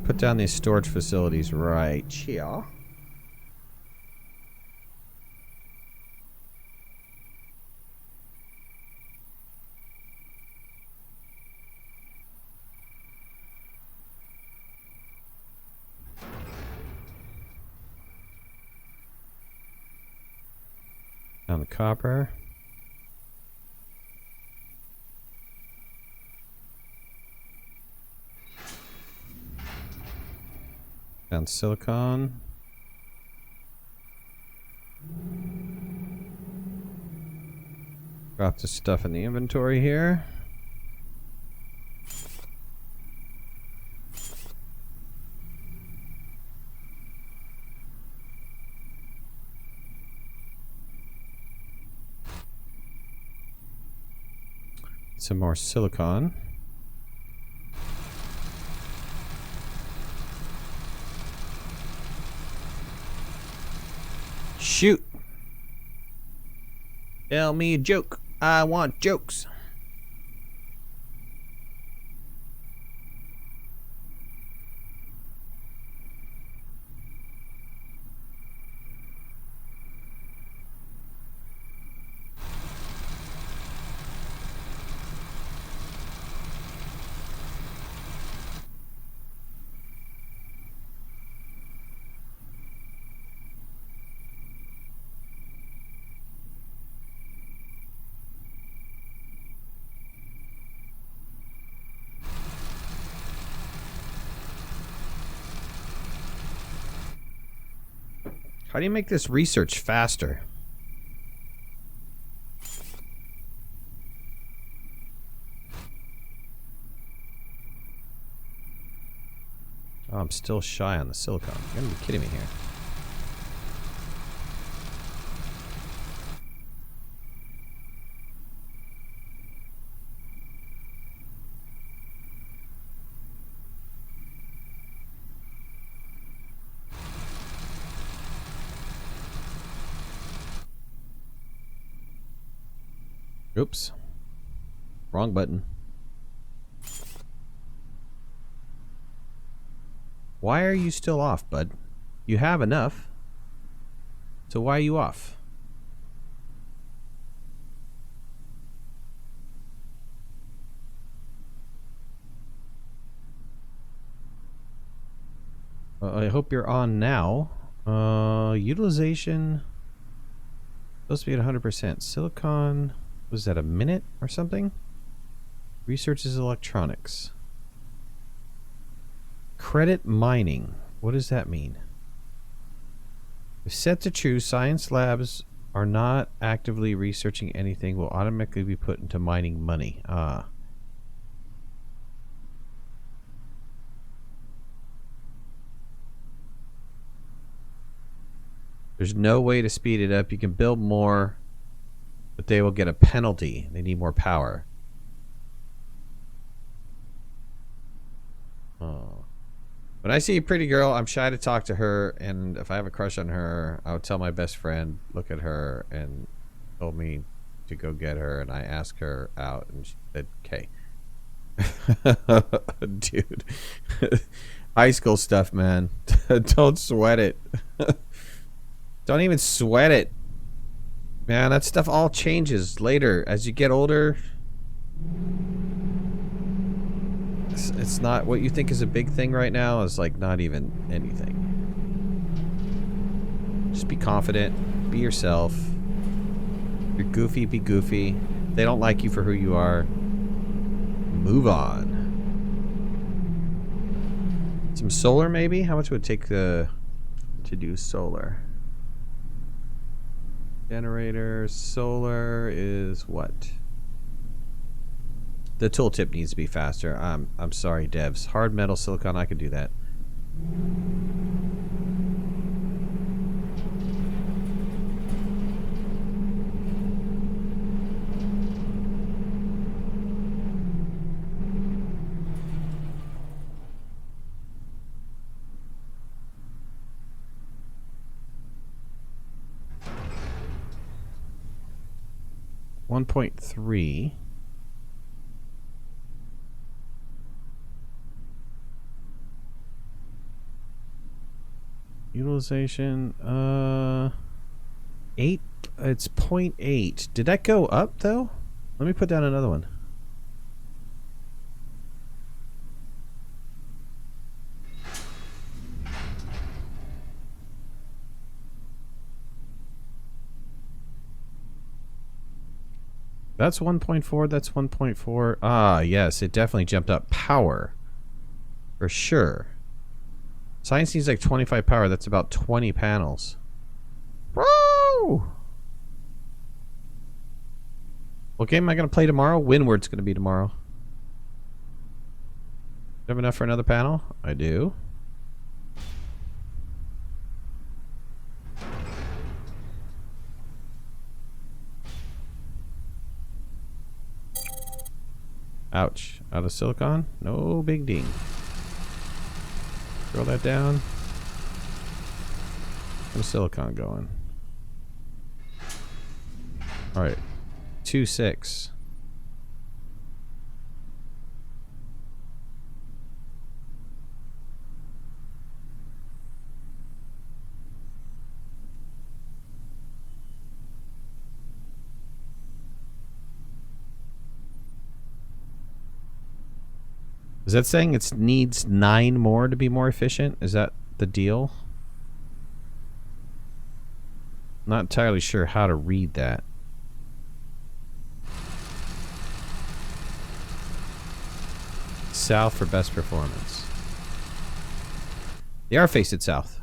Put down these storage facilities right here. Down the copper. Down silicon. Drop the stuff in the inventory here. Some more silicon. Shoot. Tell me a joke. I want jokes. How do you make this research faster? Oh, I'm still shy on the silicon. You're gonna be kidding me here. Oops. Wrong button. Why are you still off, bud? You have enough. So why are you off? I hope you're on now. Utilization supposed to be at 100%. Silicon, was that a minute or something? Research is electronics. Credit mining. What does that mean? If set to true, science labs are not actively researching anything, will automatically be put into mining money. Ah. There's no way to speed it up. You can build more, but they will get a penalty. They need more power. Oh. When I see a pretty girl, I'm shy to talk to her, and if I have a crush on her, I would tell my best friend, look at her, and told me to go get her, and I asked her out, and she said, okay. Dude. High school stuff, man. Don't sweat it. Don't even sweat it. Man, that stuff all changes later. As you get older, it's not what you think is a big thing right now is like not even anything. Just be confident. Be yourself. If you're goofy, be goofy. If they don't like you for who you are, move on. Some solar, maybe? How much would it take to do solar? Generator, solar is what? The tooltip needs to be faster. I'm sorry, devs. Hard metal silicon, I could do that. .3 utilization 8. It's 0.8. Did that go up though? Let me put down another one. That's 1.4, that's 1.4. Ah, yes, it definitely jumped up. Power. For sure. Science needs like 25 power. That's about 20 panels. Woo! What game am I going to play tomorrow? Windward's going to be tomorrow. Do you have enough for another panel? I do. Ouch. Out of silicon? No big ding. Throw that down. Where's silicon going? Alright. 2.6. Is that saying it needs 9 more to be more efficient? Is that the deal? Not entirely sure how to read that. South for best performance. They are facing south.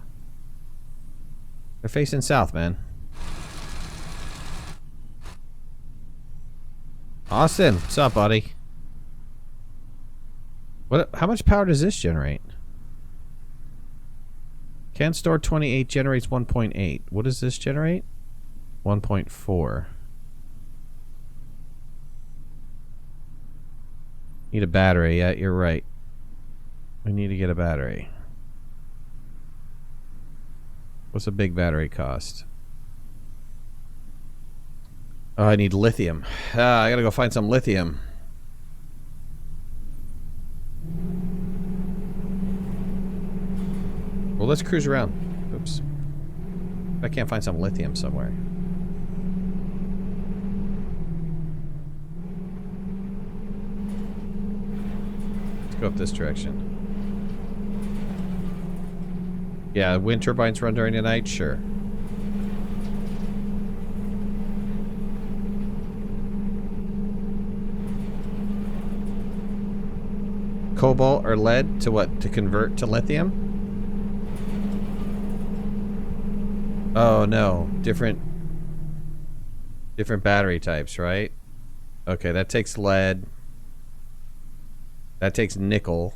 They're facing south, man. Austin, what's up, buddy? What? How much power does this generate? Can store 28 generates 1.8. What does this generate? 1.4. Need a battery. Yeah, you're right. We need to get a battery. What's a big battery cost? Oh, I need lithium. I gotta go find some lithium. Well, let's cruise around. Oops. I can't find some lithium somewhere. Let's go up this direction. Yeah, wind turbines run during the night? Sure. Cobalt or lead to what? To convert to lithium? Oh no, different battery types, right? Okay, that takes lead. That takes nickel.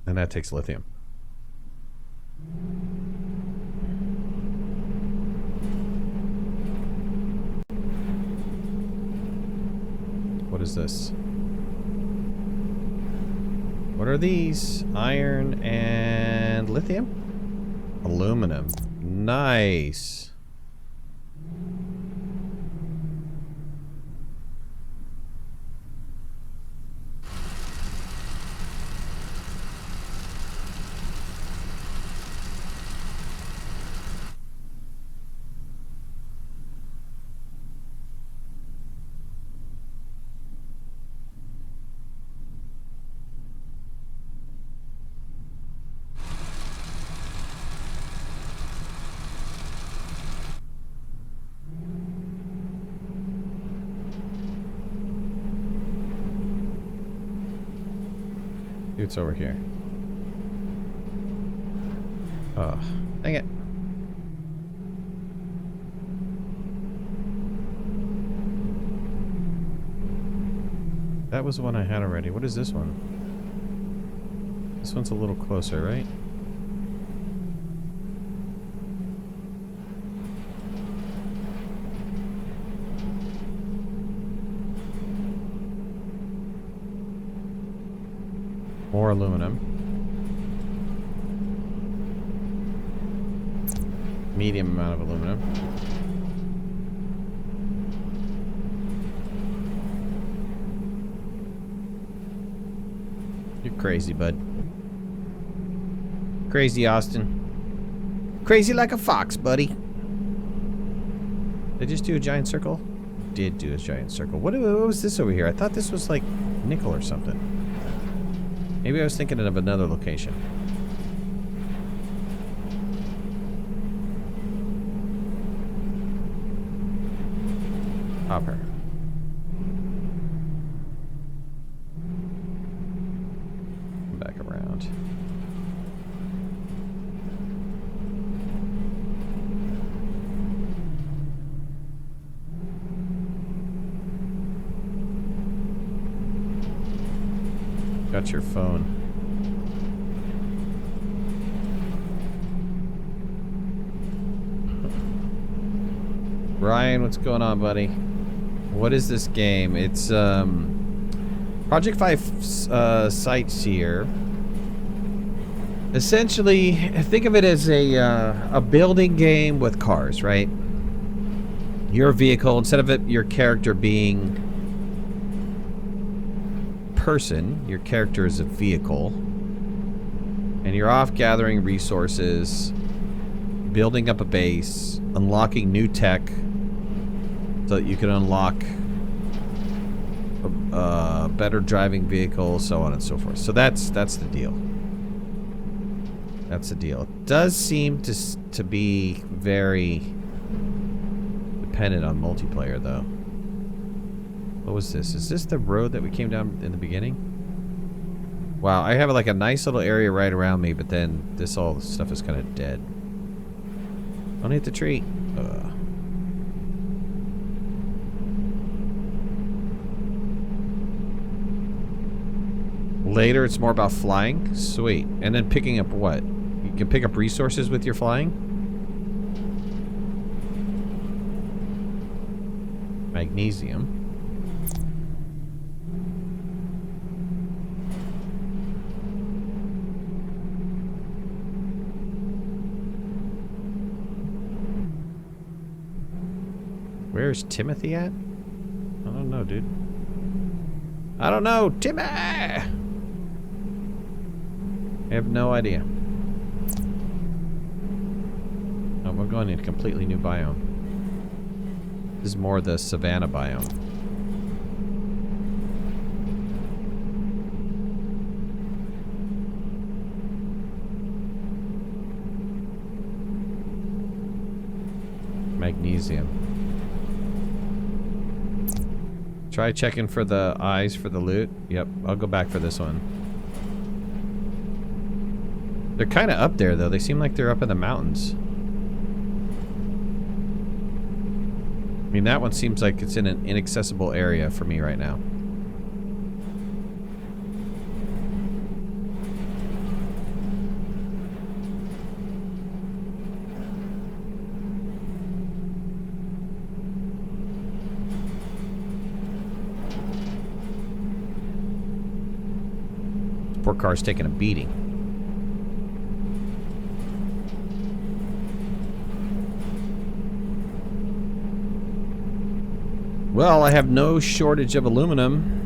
And that takes lithium. What is this? What are these? Iron and lithium? Aluminum. Nice. It's over here. Oh, dang it. That was the one I had already. What is this one? This one's a little closer, right? More aluminum. Medium amount of aluminum. You're crazy, bud. Crazy, Austin. Crazy like a fox, buddy. Did I just do a giant circle? Did do a giant circle. What was this over here? I thought this was like nickel or something. Maybe I was thinking of another location. Hopper. Back around. Got your phone. Ryan, what's going on, buddy? What is this game? It's Project 5 Sightseer. Essentially, think of it as a building game with cars, right? Your vehicle, instead of your character being person, your character is a vehicle, and you're off gathering resources, building up a base, unlocking new tech so that you can unlock a better driving vehicle, so on and so forth. So that's the deal. That's the deal. It does seem to be very dependent on multiplayer, though. What was this? Is this the road that we came down in the beginning? Wow, I have like a nice little area right around me, but then this all stuff is kind of dead. Don't hit the tree. Later, it's more about flying. Sweet. And then picking up what? You can pick up resources with your flying? Magnesium. Where's Timothy at? I don't know, dude. I don't know, Timmy! I have no idea. Oh, we're going in a completely new biome. This is more the savanna biome. Magnesium. Try checking for the eyes for the loot. Yep, I'll go back for this one. They're kind of up there, though. They seem like they're up in the mountains. I mean, that one seems like it's in an inaccessible area for me right now. Poor car's taking a beating. Well, I have no shortage of aluminum.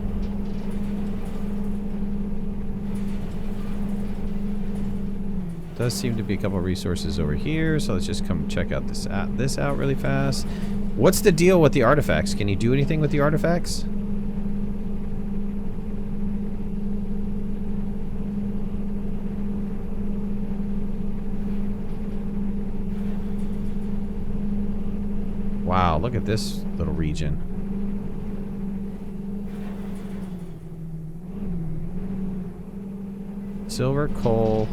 Does seem to be a couple resources over here, so let's just come check out this out really fast. What's the deal with the artifacts? Can you do anything with the artifacts? Wow, look at this little region. Silver, coal.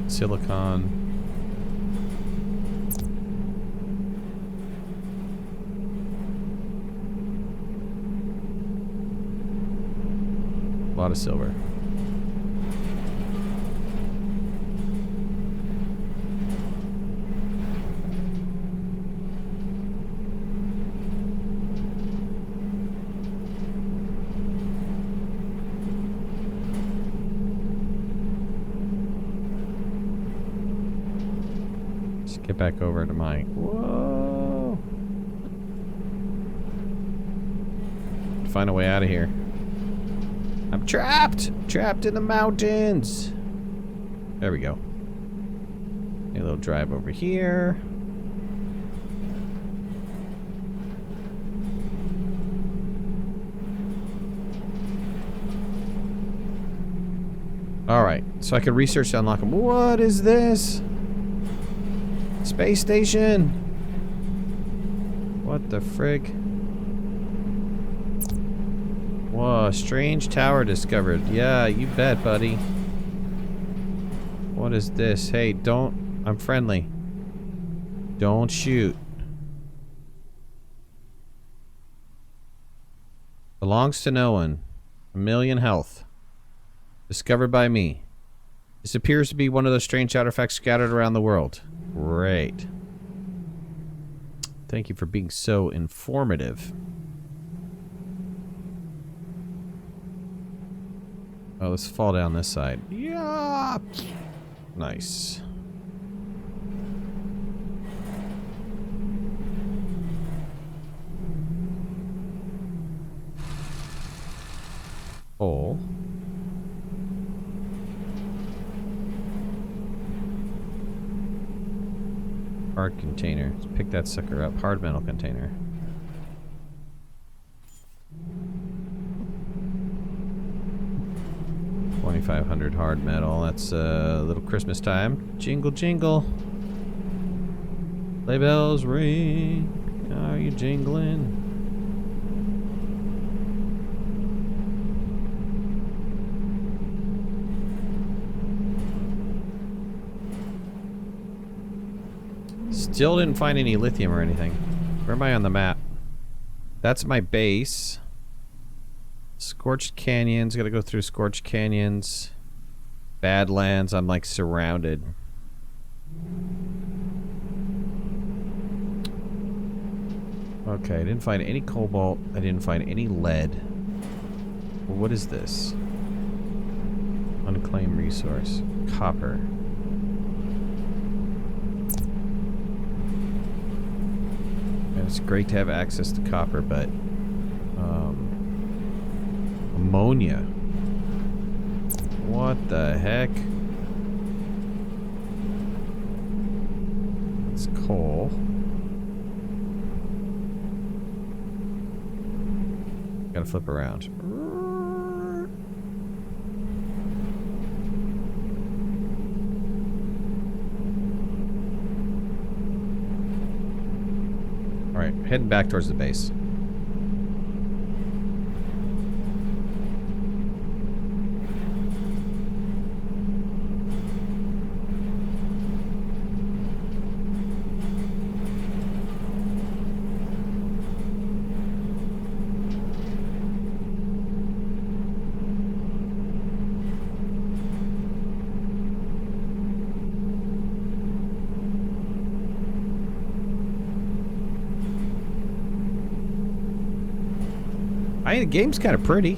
Silicon. A lot of silver. Let's get back over to mine. Whoa! Find a way out of here. I'm trapped! Trapped in the mountains! There we go. A little drive over here. Alright, so I can research to unlock them. What is this? Space station! What the frig? Whoa, strange tower discovered. Yeah, you bet, buddy. What is this? Hey, don't... I'm friendly. Don't shoot. Belongs to no one. 1,000,000 health. Discovered by me. This appears to be one of those strange artifacts scattered around the world. Great. Thank you for being so informative. Oh, let's fall down this side. Yeah. Nice. Hole. Hard container. Let's pick that sucker up. Hard metal container. $2,500 hard metal. That's a little Christmas time. Jingle, jingle. Sleigh bells ring. Are you jingling? Still didn't find any lithium or anything. Where am I on the map? That's my base. Scorched canyons. Gotta go through scorched canyons. Badlands. I'm like surrounded. Okay, I didn't find any cobalt. I didn't find any lead. Well, what is this? Unclaimed resource. Copper. It's great to have access to copper, but ammonia. What the heck? It's coal. Gotta flip around. Alright, heading back towards the base. The game's kind of pretty.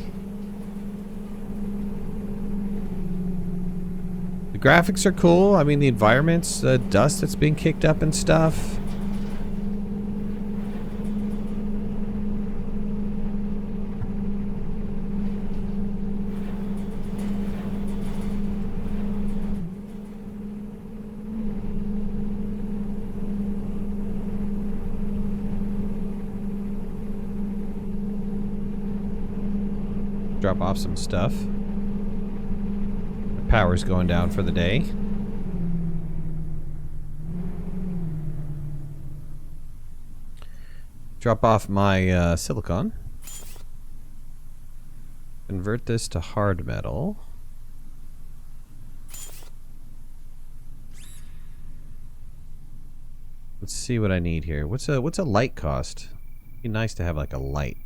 The graphics are cool. I mean, the environments, the dust that's being kicked up and stuff. Drop off some stuff. The power's going down for the day. Drop off my silicon. Convert this to hard metal. Let's see what I need here. What's a light cost? It'd be nice to have like a light.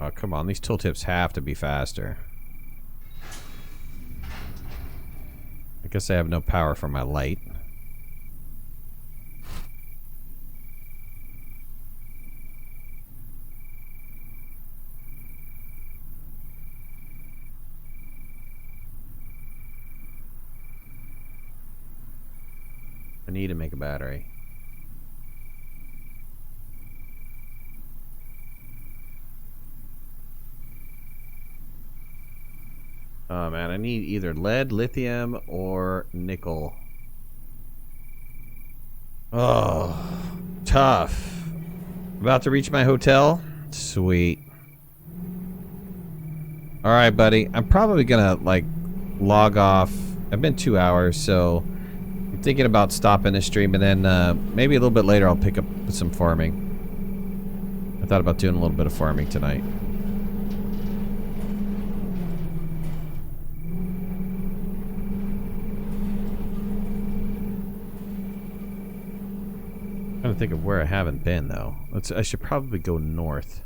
Oh, come on. These tooltips have to be faster. I guess I have no power for my light. I need to make a battery. Oh man, I need either lead, lithium, or nickel. Oh, tough. About to reach my hotel? Sweet. Alright, buddy. I'm probably gonna, like, log off. I've been 2 hours, so I'm thinking about stopping the stream, and then maybe a little bit later I'll pick up some farming. I thought about doing a little bit of farming tonight. I'm trying to think of where I haven't been, though. I should probably go north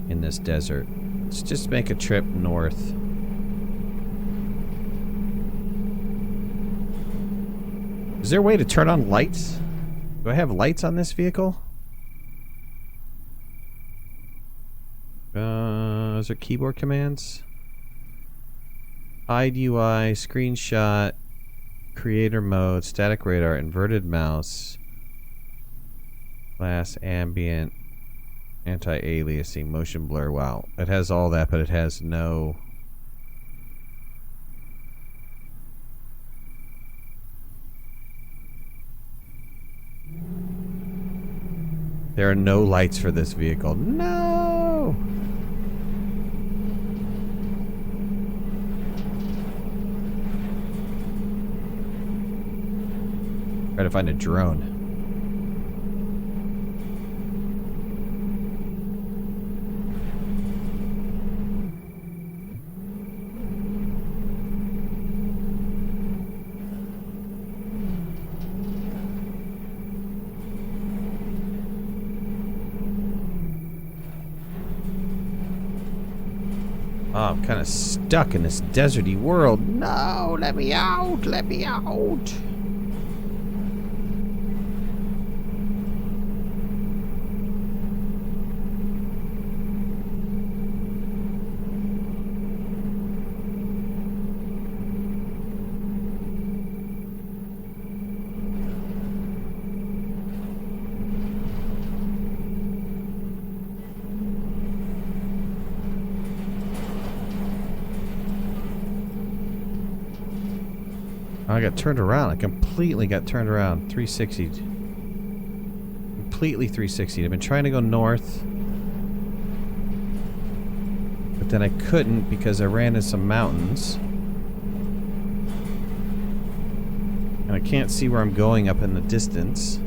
in this desert. Let's just make a trip north. Is there a way to turn on lights? Do I have lights on this vehicle? Is there keyboard commands? Hide UI, screenshot, creator mode, static radar, inverted mouse, glass, ambient, anti-aliasing, motion blur. Wow, it has all that, but it has no... There are no lights for this vehicle. No! Try to find a drone. Oh, I'm kind of stuck in this deserty world. No, let me out, let me out. I got turned around. I completely got turned around. 360. Completely 360. I've been trying to go north. But then I couldn't because I ran into some mountains. And I can't see where I'm going up in the distance.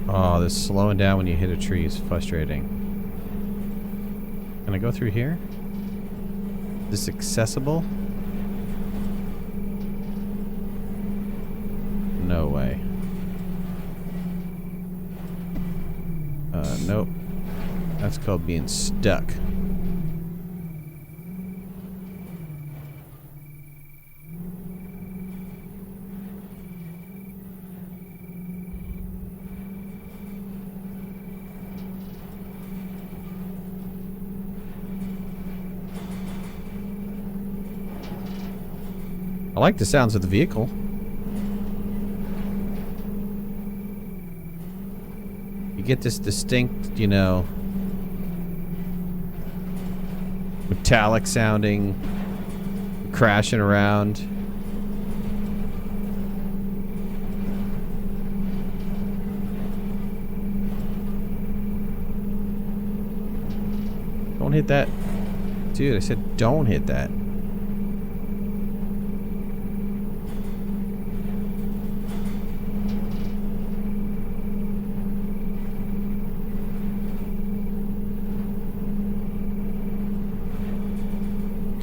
Oh, this slowing down when you hit a tree is frustrating. Can I go through here? Is this accessible? No way. Nope. That's called being stuck. I like the sounds of the vehicle. get this distinct, you know, metallic sounding crashing around. Don't hit that. Dude, I said don't hit that.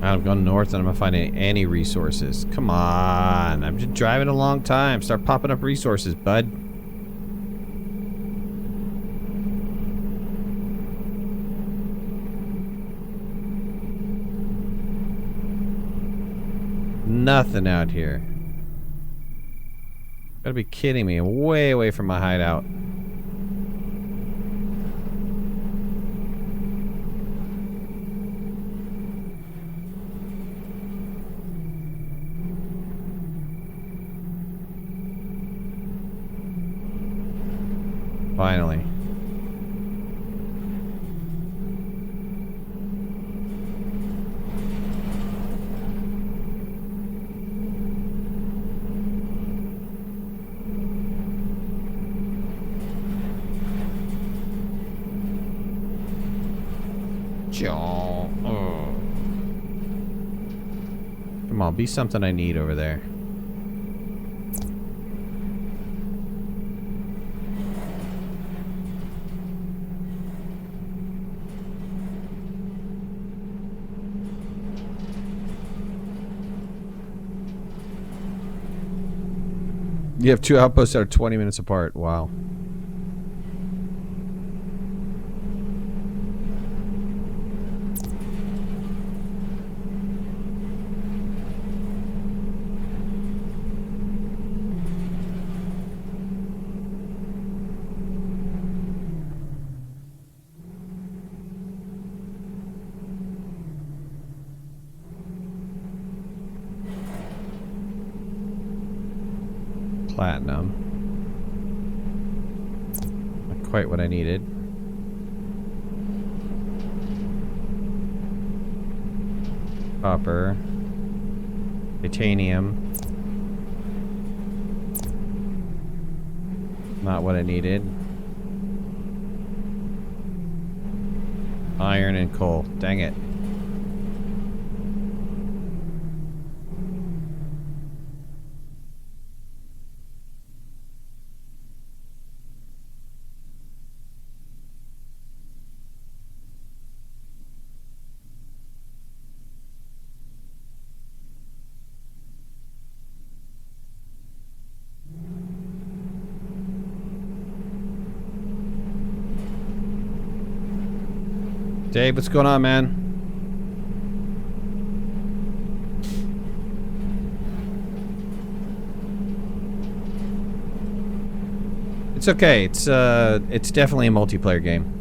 I'm going north and I'm not finding any resources. Come on. I'm just driving a long time. Start popping up resources, bud. Nothing out here. Gotta be kidding me. I'm way away from my hideout. Finally. Come on, be something I need over there. You have 2 outposts that are 20 minutes apart. Wow. Platinum. Not quite what I needed. Copper. Titanium. Not what I needed. Iron and coal. Dang it. Dave, what's going on, man? It's okay. It's definitely a multiplayer game.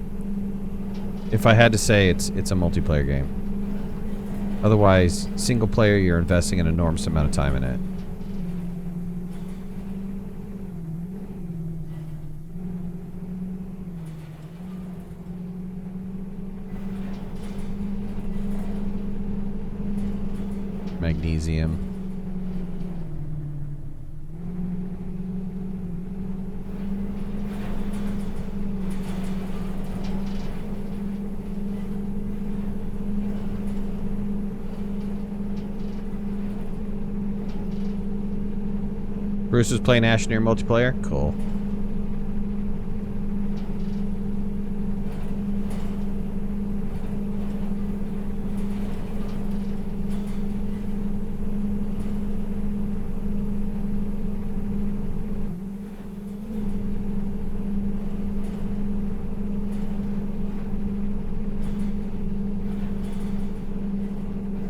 If I had to say, it's a multiplayer game. Otherwise, single player, you're investing an enormous amount of time in it. Magnesium. Bruce was playing Asheneer multiplayer? Cool.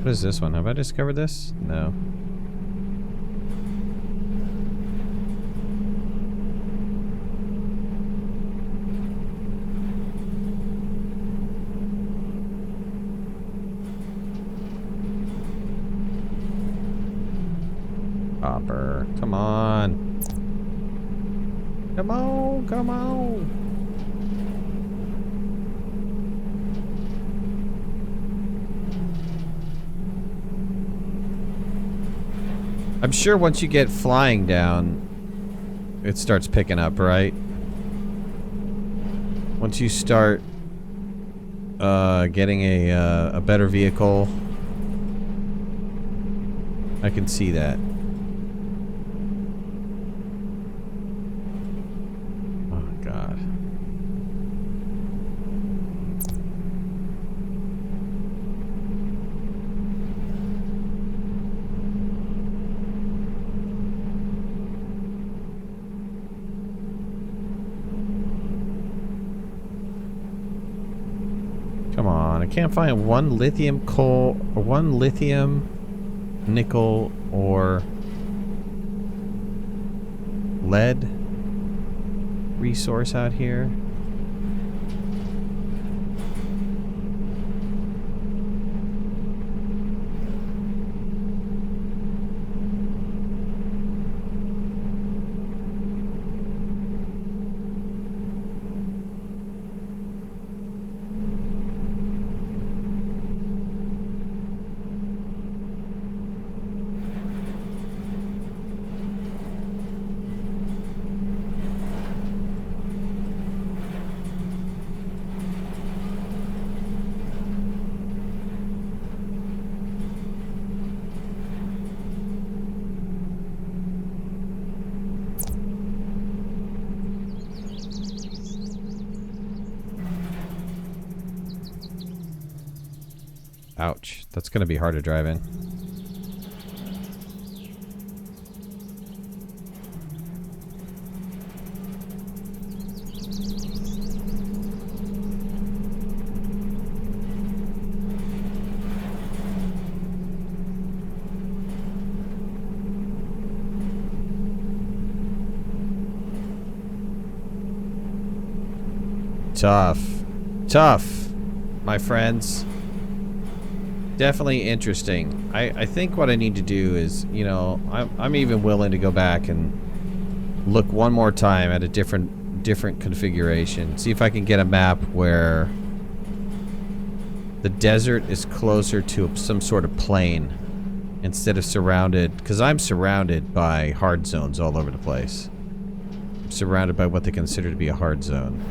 What is this one? Have I discovered this? No. Copper. Come on. Come on, come on. I'm sure once you get flying down, it starts picking up, right? Once you start getting a better vehicle, I can see that. Oh, God. Come on, I can't find one lithium coal or one lithium, nickel, or lead resource out here. Ouch. That's going to be hard to drive in. Tough. Tough, my friends. Definitely interesting. I think what I need to do is, you know, I'm even willing to go back and look one more time at a different configuration. See if I can get a map where the desert is closer to some sort of plain instead of surrounded, because I'm surrounded by hard zones all over the place. I'm surrounded by what they consider to be a hard zone.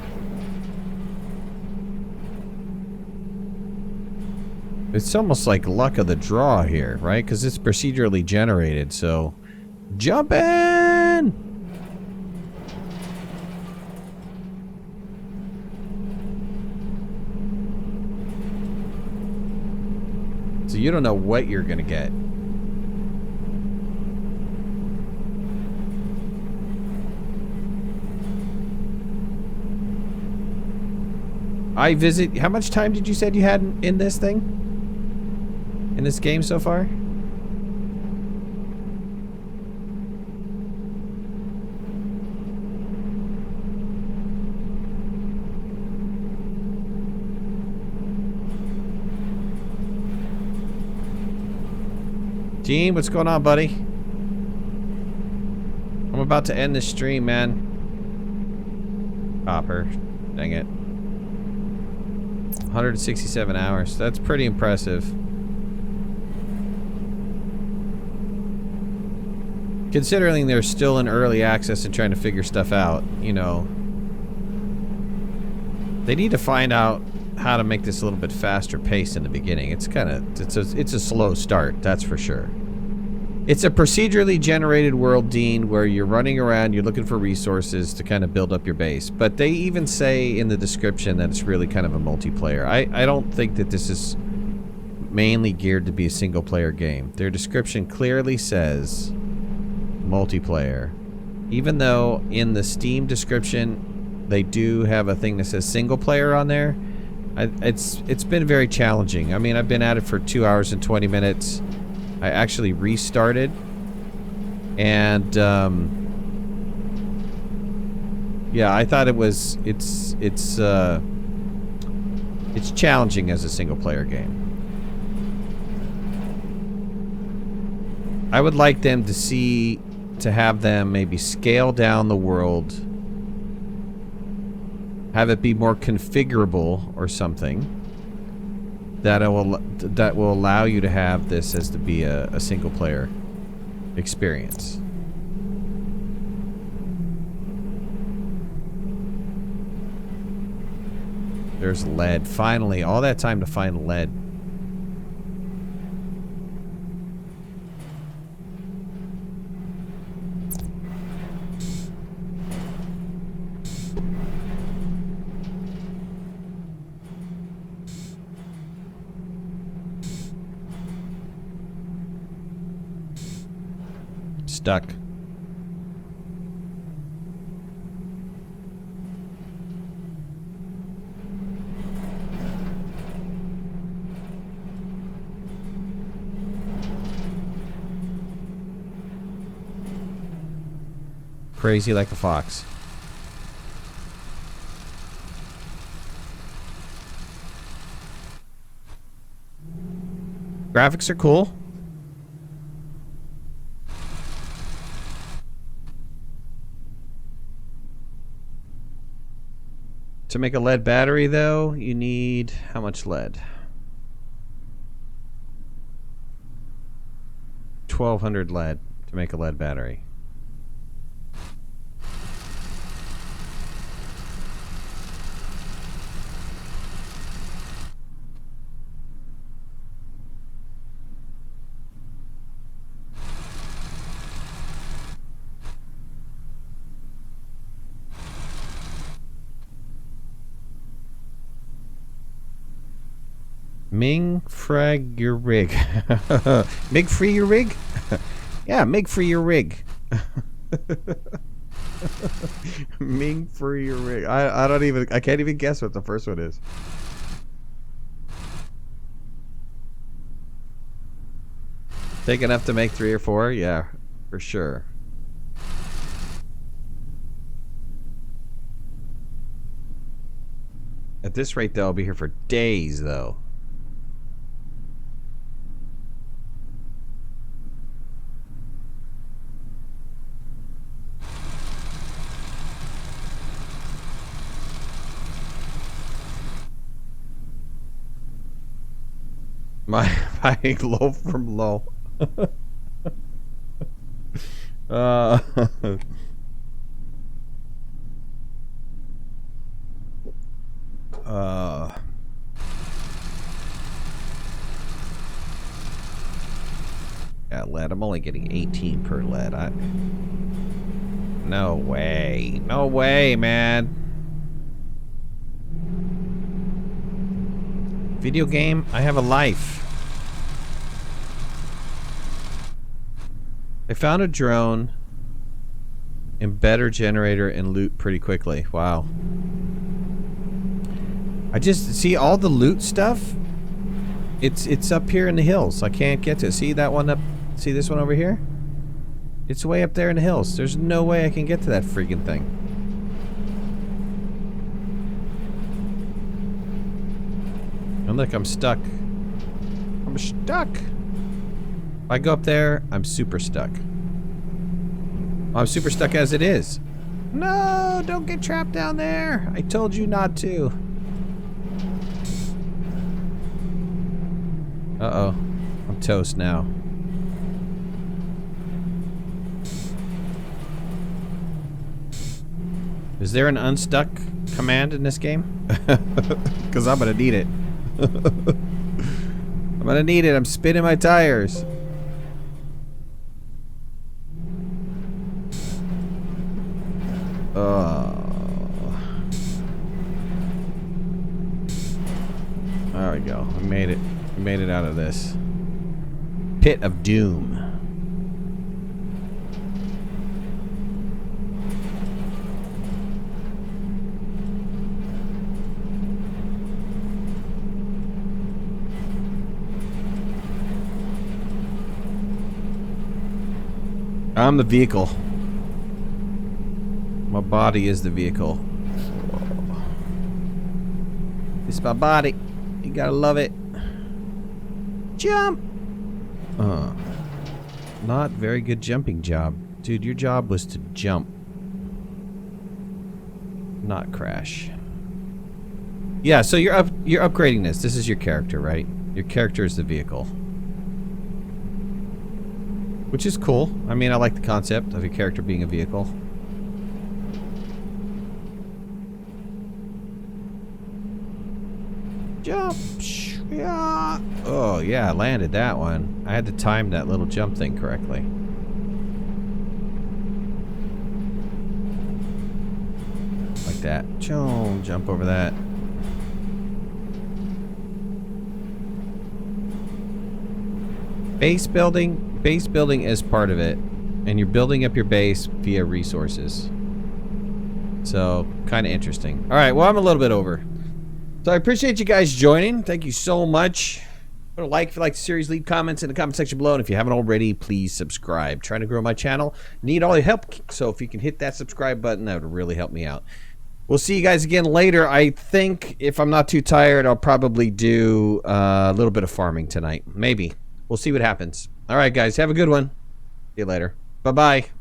It's almost like luck of the draw here, right? Because it's procedurally generated, so... Jump in! So you don't know what you're gonna get. How much time did you say you had in this thing? In this game so far? Gene, what's going on, buddy? I'm about to end this stream, man. Copper. Dang it. 167 hours. That's pretty impressive. Considering they're still in early access and trying to figure stuff out, you know. They need to find out how to make this a little bit faster pace in the beginning. It's kind of, it's a slow start, that's for sure. It's a procedurally generated world, Dean, where you're running around, you're looking for resources to kind of build up your base. But they even say in the description that it's really kind of a multiplayer. I don't think that this is mainly geared to be a single player game. Their description clearly says multiplayer. Even though in the Steam description they do have a thing that says single player on there, it's been very challenging. I mean, I've been at it for 2 hours and 20 minutes. I actually restarted, and yeah, I thought it's challenging as a single player game. I would like them to have them maybe scale down the world, have it be more configurable or something that will allow you to have this as to be a single player. experience. There's lead. Finally, all that time to find lead. Stuck. Crazy like a fox. Graphics are cool. To make a lead battery, though, you need how much lead? 1,200 lead to make a lead battery. Ming frag your rig. Mig free your rig? Yeah, Mig free your rig. Ming free your rig. I can't even guess what the first one is. Take enough to make 3 or 4? Yeah, for sure. At this rate, though, I'll be here for days, though. Buying low from low. Yeah, lead. I'm only getting 18 per lead. No way. No way, man. Video game, I have a life. I found a drone and better generator and loot pretty quickly. Wow. I just see all the loot stuff. It's up here in the hills. I can't get to it. See that one up? See this one over here? It's way up there in the hills. There's no way I can get to that freaking thing. And look, I'm stuck. I'm stuck. If I go up there, I'm super stuck. I'm super stuck as it is. No, don't get trapped down there. I told you not to. Uh-oh. I'm toast now. Is there an unstuck command in this game? Because I'm gonna need it. I'm gonna need it. I'm spinning my tires. There we go. We made it. We made it out of this pit of doom. I'm the vehicle. My body is the vehicle. It's my body. You gotta love it. Jump! Not very good jumping job. Dude, your job was to jump. Not crash. Yeah, so you're upgrading this. This is your character, right? Your character is the vehicle. which is cool. I mean, I like the concept of your character being a vehicle. Jump. Yeah. Oh, yeah, I landed that one. I had to time that little jump thing correctly. Like that. Jump over that. Base building is part of it, and you're building up your base via resources. So, kind of interesting. All right, well, I'm a little bit over. So I appreciate you guys joining. Thank you so much. Put a like if you like the series. Leave comments in the comment section below, and if you haven't already, please subscribe. Trying to grow my channel. Need all your help, so if you can hit that subscribe button, that would really help me out. We'll see you guys again later. I think if I'm not too tired, I'll probably do a little bit of farming tonight. Maybe. We'll see what happens. All right, guys. Have a good one. See you later. Bye-bye.